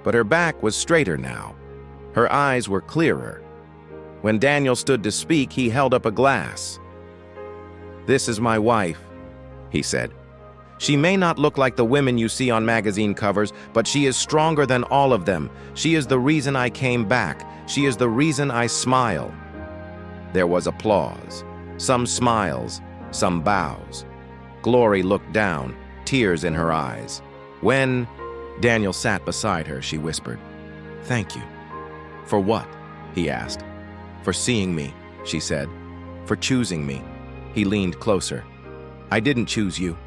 But her back was straighter now. Her eyes were clearer. When Daniel stood to speak, he held up a glass. "This is my wife," he said. "She may not look like the women you see on magazine covers, but she is stronger than all of them. She is the reason I came back. She is the reason I smile." There was applause. Some smiles, some bows. Glory looked down, tears in her eyes. When Daniel sat beside her, she whispered, "Thank you." "For what?" he asked. "For seeing me," she said. "For choosing me." He leaned closer. "I didn't choose you."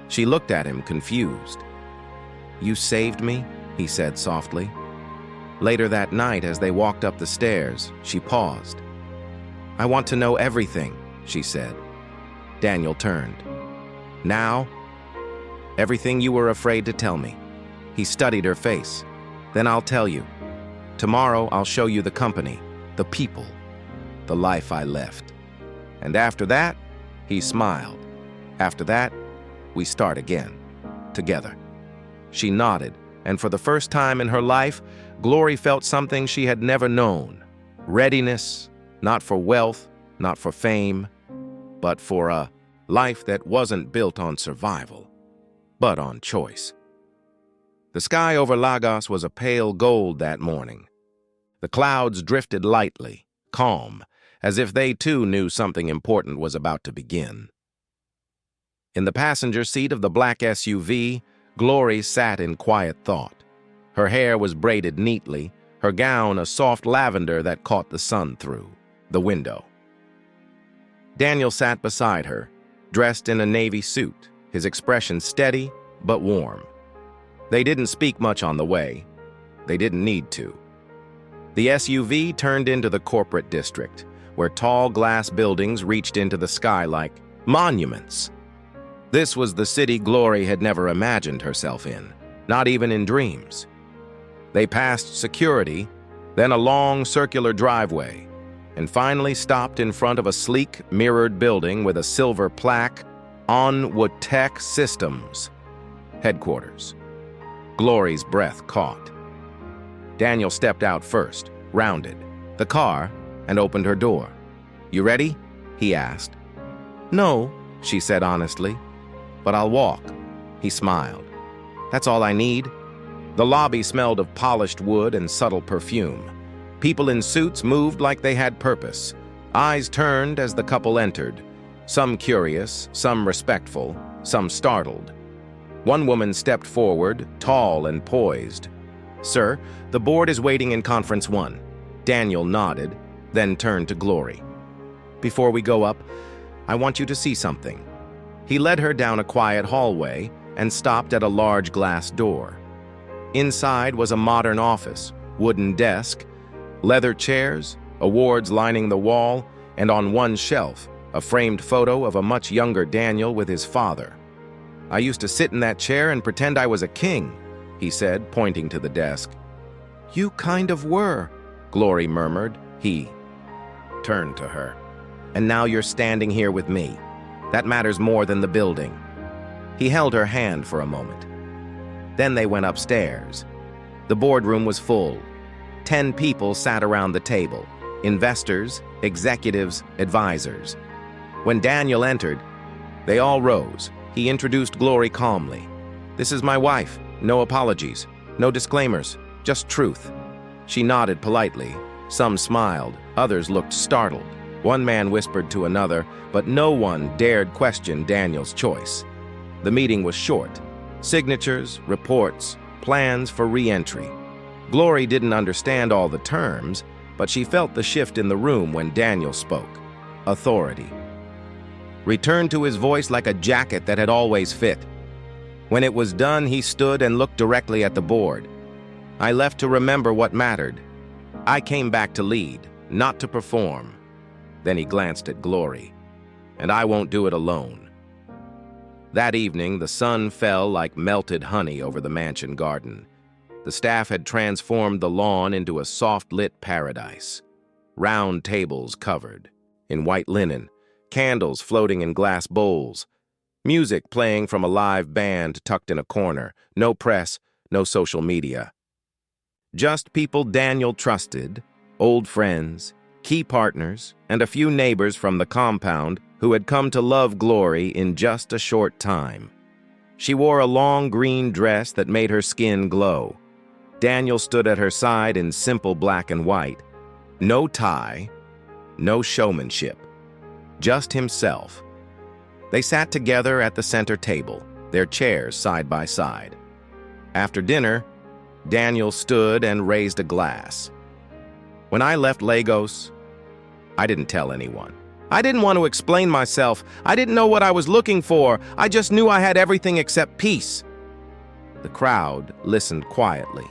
She looked at him, confused. "You saved me," he said softly. Later that night, as they walked up the stairs, she paused. "I want to know everything," she said. Daniel turned. "Now?" "Everything you were afraid to tell me." He studied her face. "Then I'll tell you. Tomorrow I'll show you the company, the people, the life I left. And after that," he smiled. "After that, we start again, together." She nodded, and for the first time in her life, Glory felt something she had never known. Readiness, not for wealth, not for fame, but for a life that wasn't built on survival, but on choice. The sky over Lagos was a pale gold that morning. The clouds drifted lightly, calm, as if they too knew something important was about to begin. In the passenger seat of the black SUV, Glory sat in quiet thought. Her hair was braided neatly, her gown a soft lavender that caught the sun through the window. Daniel sat beside her, dressed in a navy suit, his expression steady but warm. They didn't speak much on the way. They didn't need to. The SUV turned into the corporate district, where tall glass buildings reached into the sky like monuments. This was the city Glory had never imagined herself in, not even in dreams. They passed security, then a long circular driveway, and finally stopped in front of a sleek, mirrored building with a silver plaque, On-Wood-Tech Systems, headquarters. Glory's breath caught. Daniel stepped out first, rounded the car, and opened her door. "You ready?" he asked. "No," she said honestly, "but I'll walk." He smiled. "That's all I need." The lobby smelled of polished wood and subtle perfume. People in suits moved like they had purpose. Eyes turned as the couple entered, some curious, some respectful, some startled. One woman stepped forward, tall and poised. "Sir, the board is waiting in Conference 1. Daniel nodded, then turned to Glory. "Before we go up, I want you to see something." He led her down a quiet hallway and stopped at a large glass door. Inside was a modern office, wooden desk, leather chairs, awards lining the wall, and on one shelf, a framed photo of a much younger Daniel with his father. "I used to sit in that chair and pretend I was a king," he said, pointing to the desk. "You kind of were," Glory murmured. He turned to her. "And now you're standing here with me. That matters more than the building." He held her hand for a moment. Then they went upstairs. The boardroom was full. 10 people sat around the table: investors, executives, advisors. When Daniel entered, they all rose. He introduced Glory calmly. "This is my wife. No apologies, no disclaimers, just truth." She nodded politely. Some smiled, others looked startled. One man whispered to another, but no one dared question Daniel's choice. The meeting was short. Signatures, reports, plans for re-entry. Glory didn't understand all the terms, but she felt the shift in the room when Daniel spoke. Authority returned to his voice like a jacket that had always fit. When it was done, he stood and looked directly at the board. "I left to remember what mattered. I came back to lead, not to perform." Then he glanced at Glory. "And I won't do it alone." That evening, the sun fell like melted honey over the mansion garden. The staff had transformed the lawn into a soft-lit paradise. Round tables covered in white linen, candles floating in glass bowls, music playing from a live band tucked in a corner, no press, no social media. Just people Daniel trusted, old friends, key partners, and a few neighbors from the compound who had come to love Glory in just a short time. She wore a long green dress that made her skin glow. Daniel stood at her side in simple black and white. No tie, no showmanship, just himself. They sat together at the center table, their chairs side by side. After dinner, Daniel stood and raised a glass. "When I left Lagos, I didn't tell anyone. I didn't want to explain myself. I didn't know what I was looking for. I just knew I had everything except peace." The crowd listened quietly.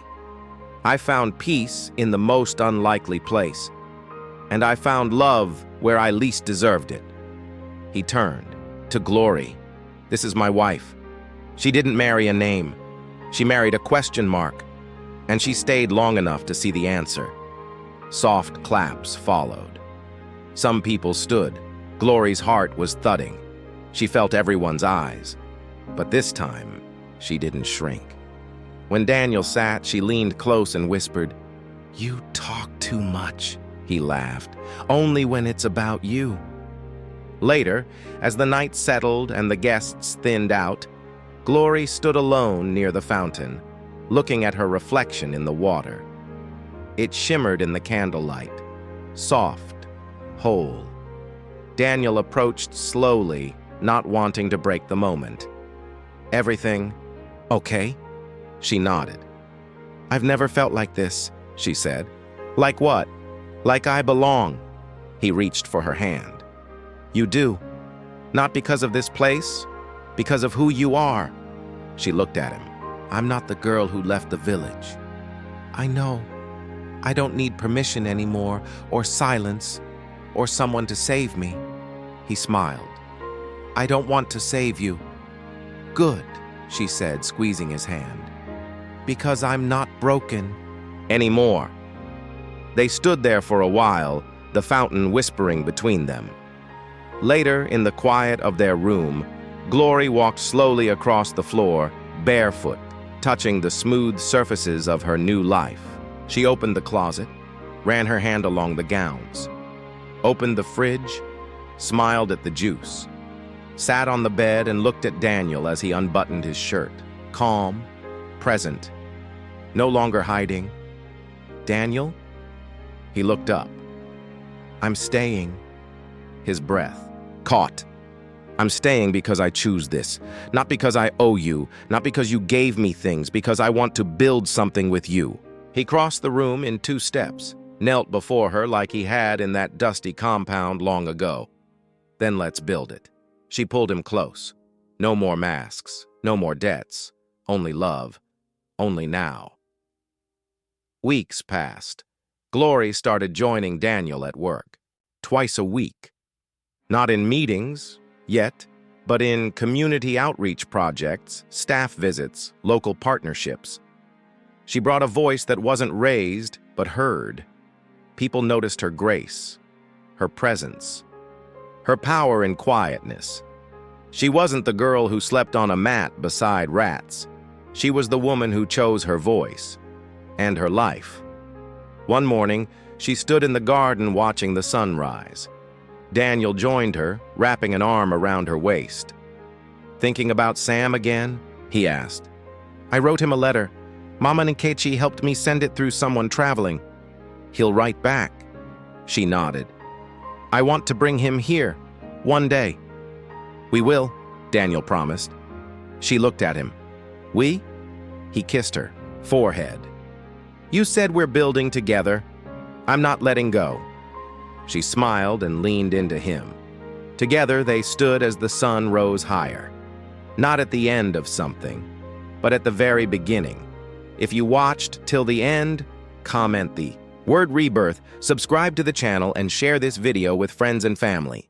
"I found peace in the most unlikely place, and I found love where I least deserved it." He turned to Glory. "This is my wife. She didn't marry a name. She married a question mark, and she stayed long enough to see the answer." Soft claps followed. Some people stood. Glory's heart was thudding. She felt everyone's eyes. But this time, she didn't shrink. When Daniel sat, she leaned close and whispered, "You talk too much," he laughed. "Only when it's about you." Later, as the night settled and the guests thinned out, Glory stood alone near the fountain, looking at her reflection in the water. It shimmered in the candlelight, soft, whole. Daniel approached slowly, not wanting to break the moment. "Everything okay?" She nodded. "I've never felt like this," she said. "Like what?" "Like I belong." He reached for her hand. "You do. Not because of this place, because of who you are." She looked at him. "I'm not the girl who left the village." "I know. I don't need permission anymore, or silence, or someone to save me." He smiled. "I don't want to save you." "Good," she said, squeezing his hand. "Because I'm not broken anymore." They stood there for a while, the fountain whispering between them. Later, in the quiet of their room, Glory walked slowly across the floor, barefoot, touching the smooth surfaces of her new life. She opened the closet, ran her hand along the gowns, opened the fridge, smiled at the juice, sat on the bed and looked at Daniel as he unbuttoned his shirt, calm, present, no longer hiding. "Daniel?" He looked up. "I'm staying." His breath caught. "I'm staying because I choose this, not because I owe you, not because you gave me things, because I want to build something with you." He crossed the room in 2 steps, knelt before her like he had in that dusty compound long ago. "Then let's build it." She pulled him close. No more masks, no more debts, only love, only now. Weeks passed. Glory started joining Daniel at work, twice a week. Not in meetings, yet, but in community outreach projects, staff visits, local partnerships. She brought a voice that wasn't raised, but heard. People noticed her grace, her presence, her power in quietness. She wasn't the girl who slept on a mat beside rats. She was the woman who chose her voice and her life. One morning, she stood in the garden watching the sunrise. Daniel joined her, wrapping an arm around her waist. "Thinking about Sam again?" he asked. "I wrote him a letter. Mama Nkechi helped me send it through someone traveling. He'll write back." She nodded. "I want to bring him here, one day." "We will," Daniel promised. She looked at him. "We?" He kissed her forehead. "You said we're building together. I'm not letting go." She smiled and leaned into him. Together they stood as the sun rose higher. Not at the end of something, but at the very beginning. If you watched till the end, comment the word rebirth, subscribe to the channel, and share this video with friends and family.